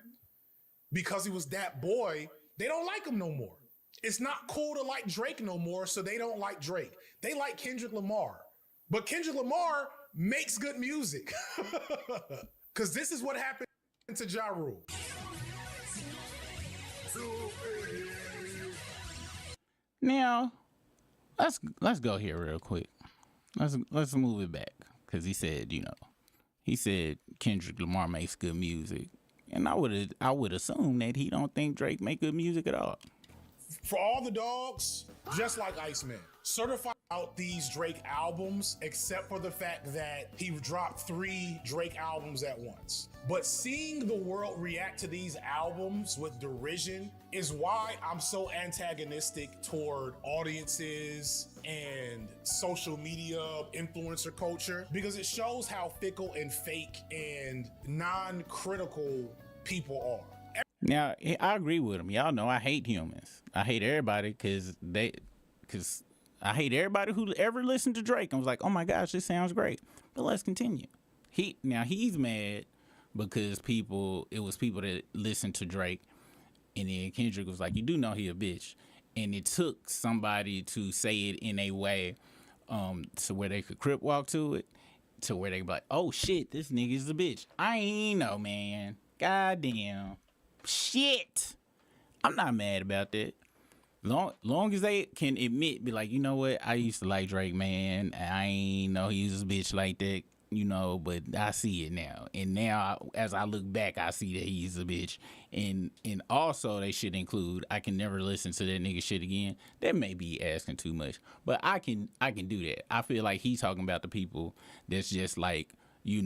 because he was that boy, they don't like him no more. It's not cool to like Drake no more, so they don't like Drake. They like Kendrick Lamar. But Kendrick Lamar makes good music. Because this is what happened to Ja Rule. Now, let's go here real quick. Let's move it back, because he said Kendrick Lamar makes good music, and I would assume that he don't think Drake make good music at all. For all the dogs, just like Iceman, certified out these Drake albums, except for the fact that he dropped 3 Drake albums at once. But seeing the world react to these albums with derision is why I'm so antagonistic toward audiences and social media influencer culture, because it shows how fickle and fake and non-critical people are. Now, I agree with him. Y'all know I hate humans. I hate everybody because I hate everybody who ever listened to Drake and was like, oh my gosh, this sounds great. But let's continue. He's mad because it was people that listened to Drake, and then Kendrick was like, you do know he a bitch. And it took somebody to say it in a way to where they could crip walk to it, to where they be like, oh shit, this nigga's a bitch. I ain't know, man. Goddamn. Shit. I'm not mad about that. Long as they can admit, be like, you know what, I used to like Drake, man. I ain't know he was a bitch like that, but I see it now. And now, as I look back, I see that he's a bitch. And also, they should include, I can never listen to that nigga shit again. That may be asking too much, but I can do that. I feel like he's talking about the people that's just like, he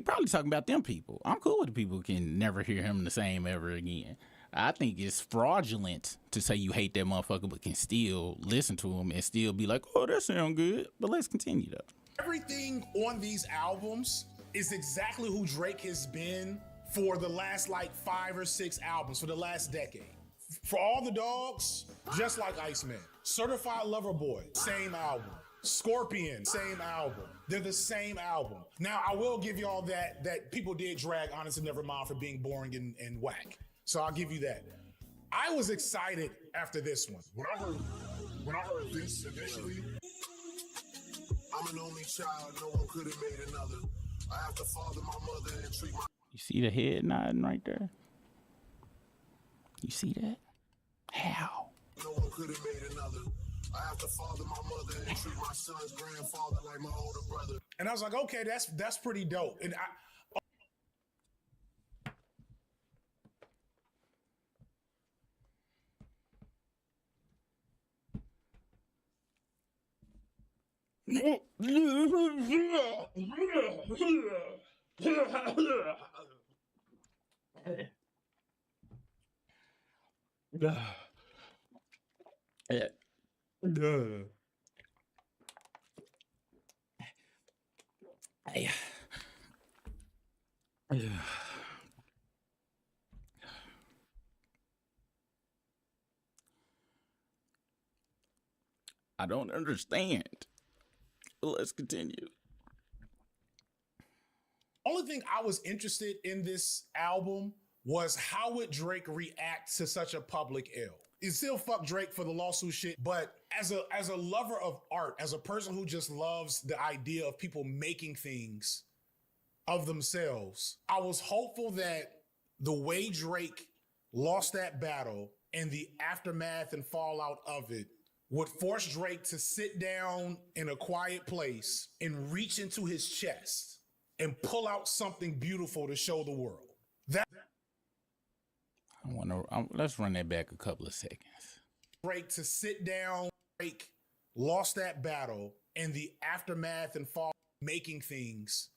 probably talking about them people. I'm cool with the people who can never hear him the same ever again. I think it's fraudulent to say you hate that motherfucker but can still listen to him and still be like, oh, that sound good. But let's continue, though. Everything on these albums is exactly who Drake has been for the last 5 or 6 albums, for the last decade. For all the dogs, just like Iceman. Certified Lover Boy, same album. Scorpion, same album. They're the same album. Now, I will give y'all that people did drag Honest and Nevermind for being boring and whack. So I'll give you that. I was excited after this one. When I heard this initially, I'm an only child, no one could have made another. I have to father my mother and treat my... You see the head nodding right there? You see that? How? No one could have made another. I have to father my mother and treat my son's grandfather like my older brother. And I was like, okay, that's pretty dope. And I don't understand. Let's continue. Only thing I was interested in this album was how would Drake react to such a public ill. It still fuck Drake for the lawsuit shit, but as a lover of art, as a person who just loves the idea of people making things of themselves, I was hopeful that the way Drake lost that battle and the aftermath and fallout of it would force Drake to sit down in a quiet place and reach into his chest and pull out something beautiful to show the world. Let's run that back a couple of seconds. Drake to sit down, Drake lost that battle and the aftermath and fall making things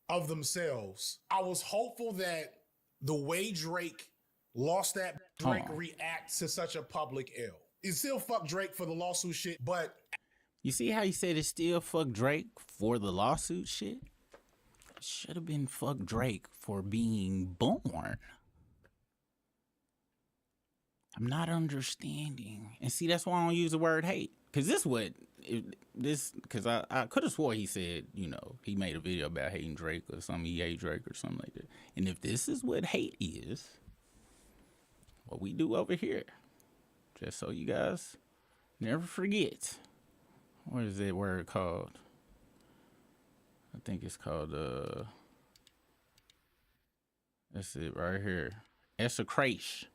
of themselves. I was hopeful that the way Drake lost that, Drake reacts to such a public ill. It still fuck Drake for the lawsuit shit, but you see how he said it still fuck Drake for the lawsuit shit? It should have been fuck Drake for being born. I'm not understanding. And see, that's why I don't use the word hate. Because I could have swore he said, you know, he made a video about hating Drake or something, he hate Drake or something like that. And if this is what hate is, what we do over here, just so you guys never forget, what is that word called? I think it's called, that's it right here. Execration.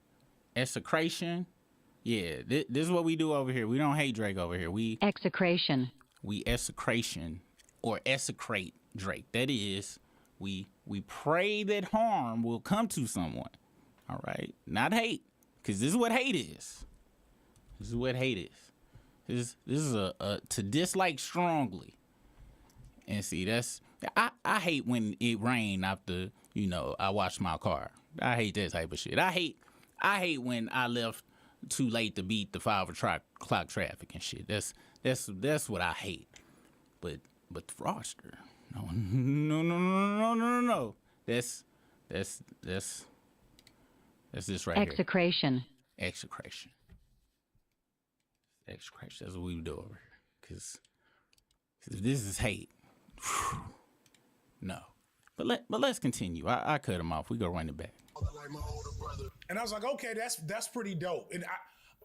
Yeah, this is what we do over here. We don't hate Drake over here. We execration or execrate Drake. That is, we pray that harm will come to someone. All right, not hate, because this is what hate is. This is what hate is. This is a to dislike strongly. And see, that's I hate when it rain after, you know, I wash my car. I hate that type of shit. I hate when I left too late to beat the 5 o'clock traffic and shit. That's what I hate. But the fraudster, no. That's this right here. Execration. That's what we do over here. Cause if this is hate, no. But let's continue. I cut him off. We go run it back. And I was like, okay, that's pretty dope. And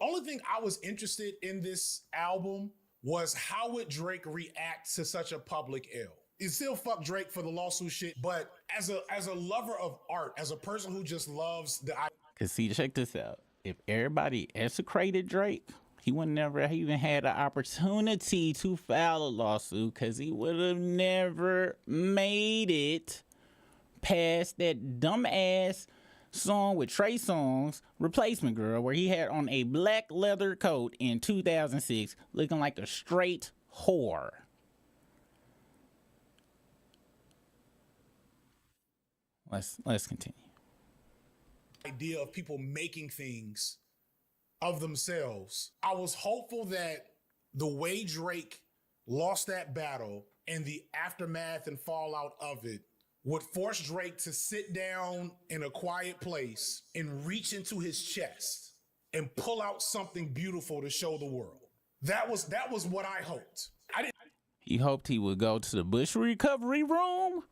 only thing I was interested in this album was how would Drake react to such a public ill. It still fuck Drake for the lawsuit shit, but as a lover of art, as a person who just loves the idea. Cause see, check this out. If everybody execrated Drake, he would never even had an opportunity to file a lawsuit, because he would have never made it past that dumbass song with Trey Songz, Replacement Girl, where he had on a black leather coat in 2006, looking like a straight whore. Let's continue. Idea of people making things of themselves. I was hopeful that the way Drake lost that battle and the aftermath and fallout of it would force Drake to sit down in a quiet place and reach into his chest and pull out something beautiful to show the world. That was what I hoped. He hoped he would go to the Bush recovery room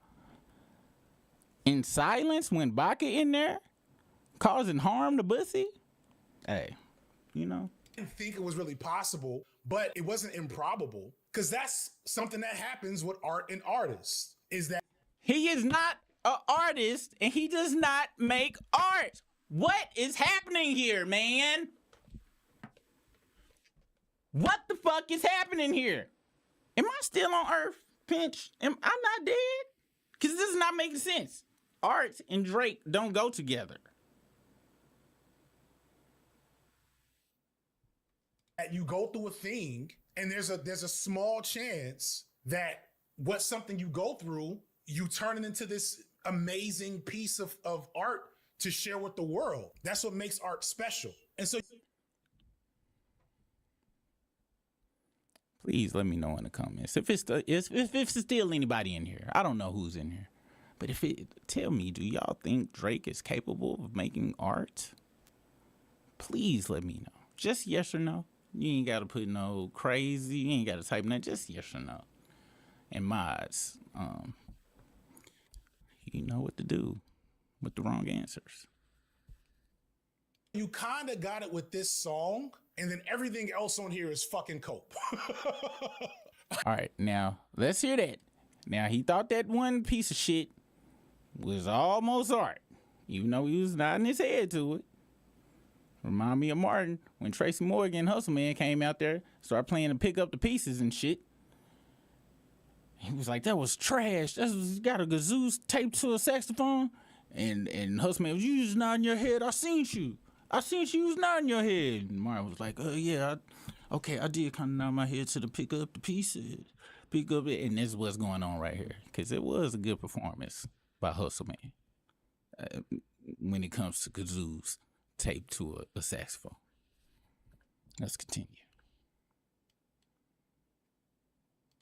in silence when Baca in there causing harm to Bussy. Hey, you know. I didn't think it was really possible, but it wasn't improbable, because that's something that happens with art and artists, is that he is not an artist and he does not make art. What is happening here, man? What the fuck is happening here? Am I still on Earth, Pinch? Am I not dead? Because this is not making sense. Art and Drake don't go together. You go through a thing, and there's a small chance that what's something you go through, you turn it into this amazing piece of art to share with the world. That's what makes art special. And so Please let me know in the comments if it's still anybody in here. I don't know who's in here, but tell me, do y'all think Drake is capable of making art? Please let me know. Just yes or no. You ain't got to put no crazy. You ain't got to type nothing. Just yes or no. And mods, you know what to do with the wrong answers. you kind of got it with this song, and then everything else on here is fucking cope. All right, now let's hear that. Now he thought that one piece of shit was almost art, even though he was nodding his head to it. Remind me of Martin when Tracy Morgan, Hustle Man, came out there, started playing to pick up the pieces and shit. He was like, that was trash. That's got a kazoo taped to a saxophone. And Hustle Man was, you just nodding your head. I seen you was nodding your head. And Martin was like, yeah, I did kind of nod my head to the pick up the pieces. Pick up it. And this is what's going on right here. Because it was a good performance by Hustle Man when it comes to kazoos taped to a saxophone. Let's continue.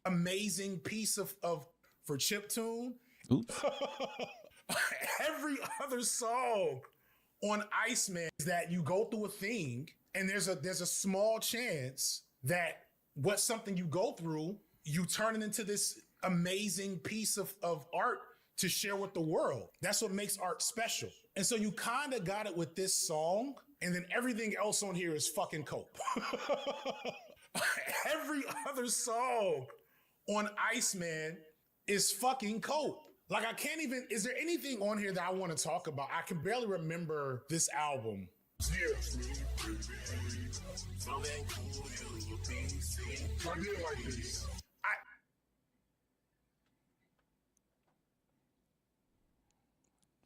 Amazing piece of for chiptune. Oops. Every other song on Iceman is that you go through a thing, and there's a small chance that what's something you go through, you turn it into this amazing piece of art to share with the world. That's what makes art special. And so you kind of got it with this song, and then everything else on here is fucking cope. Every other song on Iceman is fucking cope. Like, I can't even, is there anything on here that I want to talk about? I can barely remember this album.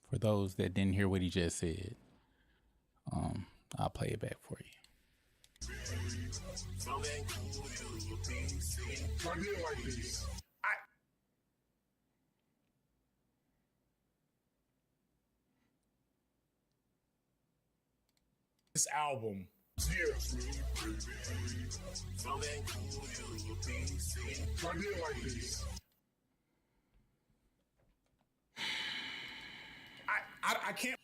For those that didn't hear what he just said, I'll play it back for you. This album. I can't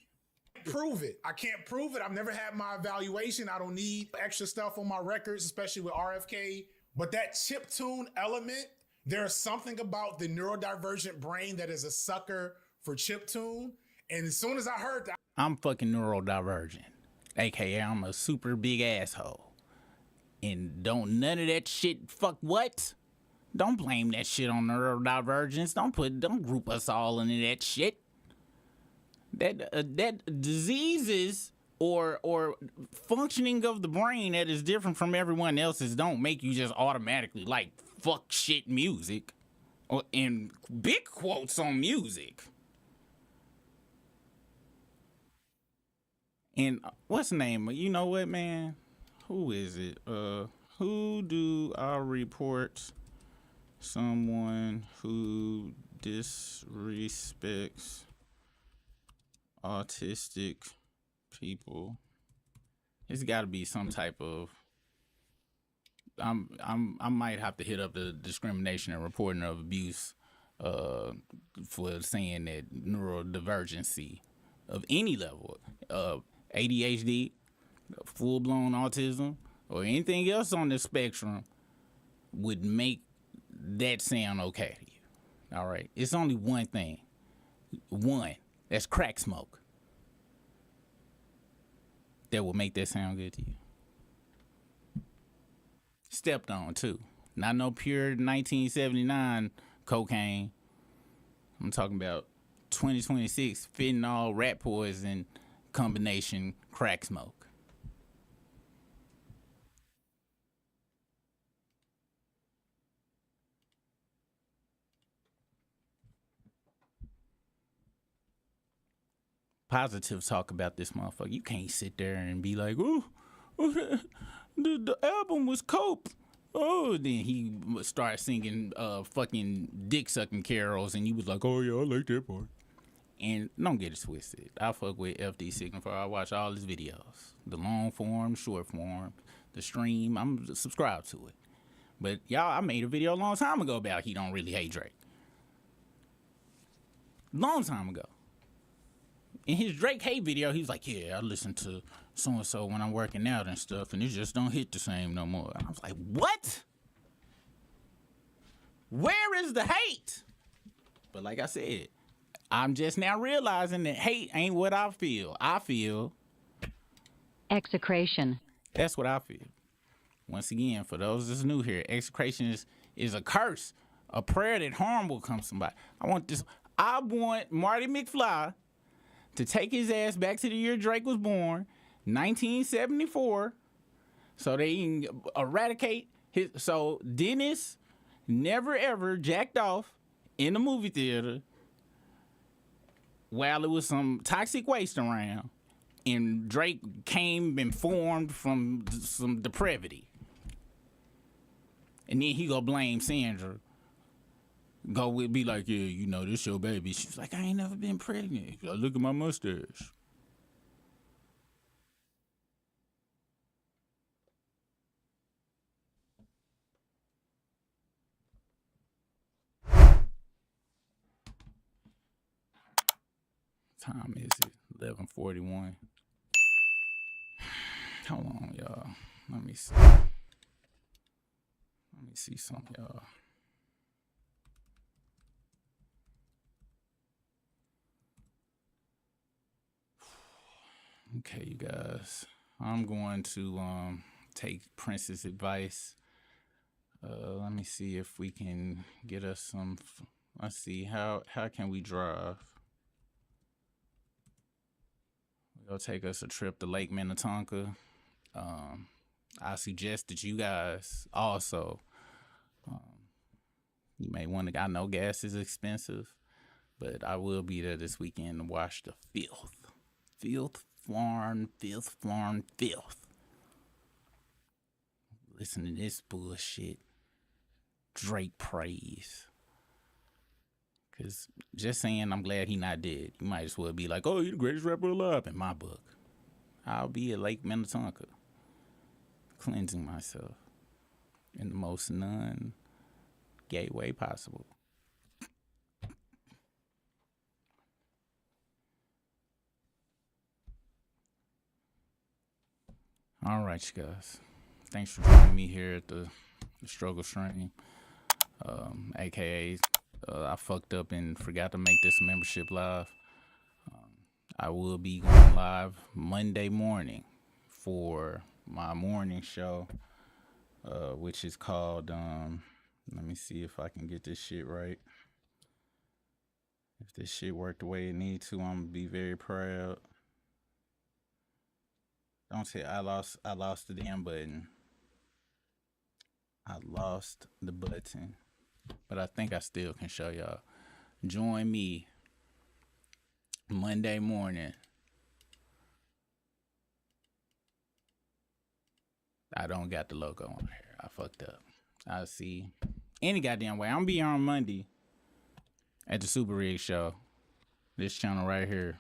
prove it. I can't prove it. I've never had my evaluation. I don't need extra stuff on my records, especially with RFK. But that chiptune element, there's something about the neurodivergent brain that is a sucker for chiptune. And as soon as I heard that, I'm fucking neurodivergent, aka I'm a super big asshole. And don't none of that shit fuck what? Don't blame that shit on neurodivergence. Don't group us all into that shit. That diseases or functioning of the brain that is different from everyone else's don't make you just automatically like fuck shit music, or in big quotes on music. And what's the name? You know what, man? Who is it? Who do I report someone who disrespects autistic people? It's got to be some type of. I might have to hit up the discrimination and reporting of abuse for saying that neurodivergency of any level, ADHD, full-blown autism, or anything else on the spectrum would make that sound okay to you. All right, it's only one thing. That's crack smoke. That will make that sound good to you. Stepped on, too. Not no pure 1979 cocaine. I'm talking about 2026 fentanyl, rat poison, combination crack smoke. Positive talk about this motherfucker. You can't sit there and be like, oh the album was cope. Oh, then he would start singing fucking dick sucking carols, and you was like, oh yeah, I like that part. And don't get it twisted. I fuck with FD Signifier. I watch all his videos, the long form, short form, the stream. I'm subscribed to it. But y'all, I made a video a long time ago about he don't really hate Drake. Long time ago. In his Drake hate video, he was like, yeah, I listen to so-and-so when I'm working out and stuff, and it just don't hit the same no more. And I was like, what? Where is the hate? But like I said, I'm just now realizing that hate ain't what I feel. I feel execration. That's what I feel. Once again, for those that's new here, execration is a curse, a prayer that harm will come to somebody. I want Marty McFly to take his ass back to the year Drake was born, 1974, so they can eradicate his. So Dennis never ever jacked off in the movie theater while there was some toxic waste around, and Drake came and formed from some depravity. And then he go blame Sandra. Be like, yeah, you know, this your baby. She was like, I ain't never been pregnant. Look at my mustache. Time is it? 11:41. Hold on, y'all. Let me see. Let me see something, y'all. Okay, you guys. I'm going to take Prince's advice. Let me see if we can get us some. Let's see how can we drive. We'll take us a trip to Lake Minnetonka. I suggest that you guys also. You may want to. I know gas is expensive, but I will be there this weekend to watch the filth. Listen to this bullshit. Drake praise. Cause just saying I'm glad he not dead. You might as well be like, oh, you're the greatest rapper alive in my book. I'll be at Lake Minnetonka, cleansing myself in the most non-gay way possible. All right, you guys. Thanks for joining me here at the Struggle Stream. AKA, I fucked up and forgot to make this membership live. I will be going live Monday morning for my morning show, which is called, let me see if I can get this shit right. If this shit worked the way it needs to, I'm gonna be very proud. Don't say I lost the damn button. I lost the button. But I think I still can show y'all. Join me Monday morning. I don't got the logo on here. I fucked up. I'll see. Any goddamn way. I'm gonna be here on Monday at the Super Rig Show. This channel right here.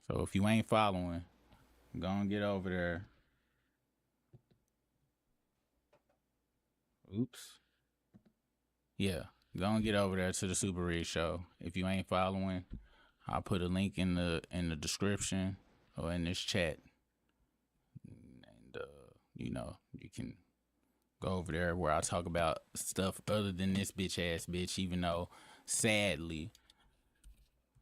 So if you ain't following, go and get over there. Oops. Yeah, go and get over there to the Super Rig Show. If you ain't following, I'll put a link in the description or in this chat. And you know, you can go over there where I talk about stuff other than this bitch ass bitch, even though sadly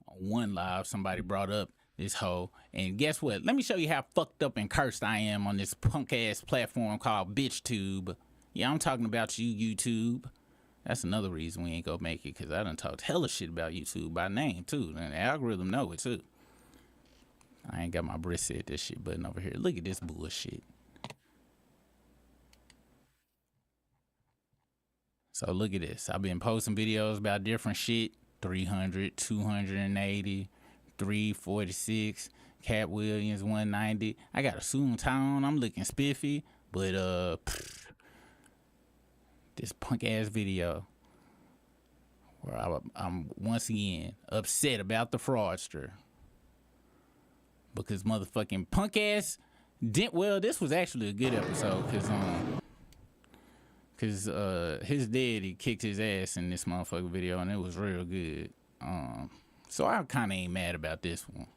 on one live somebody brought up this hoe, and guess what? Let me show you how fucked up and cursed I am on this punk ass platform called BitchTube. Yeah, I'm talking about you, YouTube. That's another reason we ain't gonna make it, because I done talked hella shit about YouTube by name, too. And the algorithm know it, too. I ain't got my Britt said this shit button over here. Look at this bullshit. So look at this. I've been posting videos about different shit. 300, 280, 346, Cat Williams, 190. I got a suit and tie on. I'm looking spiffy. But, this punk ass video where I'm once again upset about the fraudster. Because motherfucking punk ass well, this was actually a good episode because his daddy kicked his ass in this motherfucking video and it was real good. So I kind of ain't mad about this one.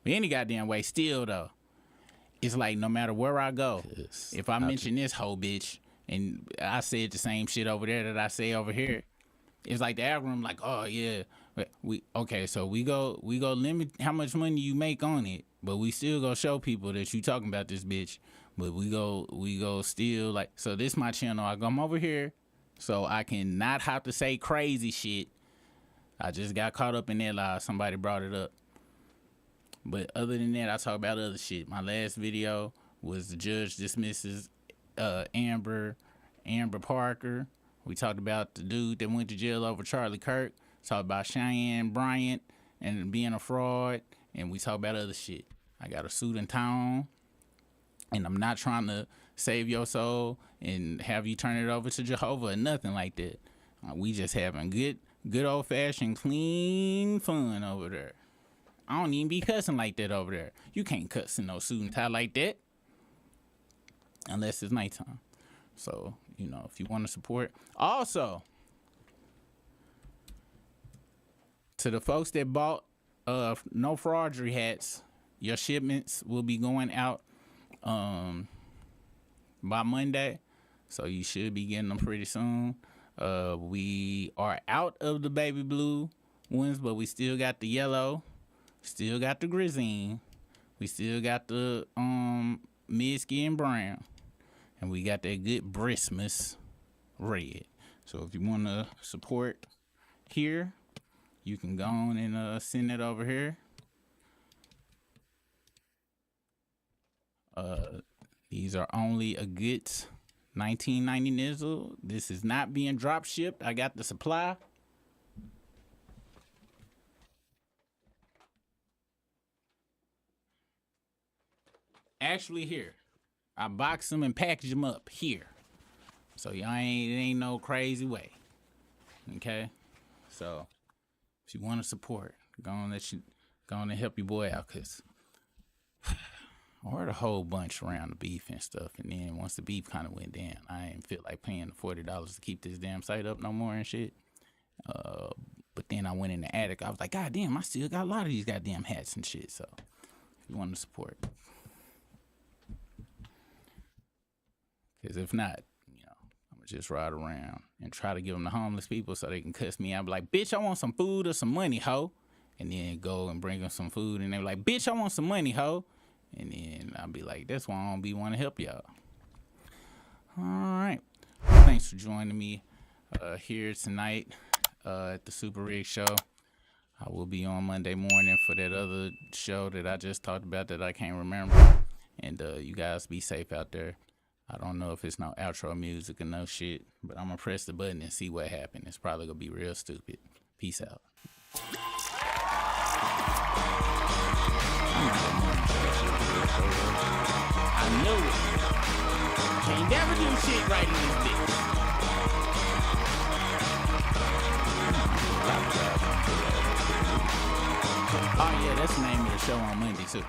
But any goddamn way, still though, it's like no matter where I go, if I mention this whole bitch and I said the same shit over there that I say over here, it's like the algorithm like, oh yeah, we go limit how much money you make on it, but we still go show people that you talking about this bitch. But we go still like, so this my channel. I come over here so I can not have to say crazy shit. I just got caught up in that lie. Somebody brought it up. But other than that, I talk about other shit. My last video was the judge dismisses Amber Parker. We talked about the dude that went to jail over Charlie Kirk. Talked about Cheyenne Bryant and being a fraud. And we talk about other shit. I got a suit and tie on. And I'm not trying to save your soul and have you turn it over to Jehovah or nothing like that. We just having good old-fashioned clean fun over there. I don't even be cussing like that over there. You can't cuss in no suit and tie like that unless it's nighttime. So, you know, if you want to support. Also, to the folks that bought no fraudery hats, your shipments will be going out by Monday. So you should be getting them pretty soon. We are out of the baby blue ones, but we still got the yellow. Still got the grisine. We still got the mid-skin brown. And we got that good Christmas red. So if you want to support here, you can go on and send it over here. These are only a good $19.90 nizzle. This is not being drop shipped. I got the supply. Actually here, I box them and package them up here. So y'all ain't no crazy way. Okay? So if you want to support, go on and help your boy out, cause I ordered a whole bunch around the beef and stuff, and then once the beef kind of went down, I didn't feel like paying the $40 to keep this damn site up no more and shit. But then I went in the attic. I was like, God damn, I still got a lot of these goddamn hats and shit. So if you want to support. Because if not, you know, I'm going to just ride around and try to give them to homeless people so they can cuss me out. Be like, bitch, I want some food or some money, ho. And then go and bring them some food. And they're like, bitch, I want some money, ho. And then I'll be like, that's why I don't be want to help y'all. All right. Thanks for joining me here tonight at the Super Rig Show. I will be on Monday morning for that other show that I just talked about that I can't remember. And you guys be safe out there. I don't know if it's no outro music or no shit, but I'm going to press the button and see what happens. It's probably going to be real stupid. Peace out. I knew it. Can't never do shit right in this bitch. Oh yeah, that's the name of the show on Monday too.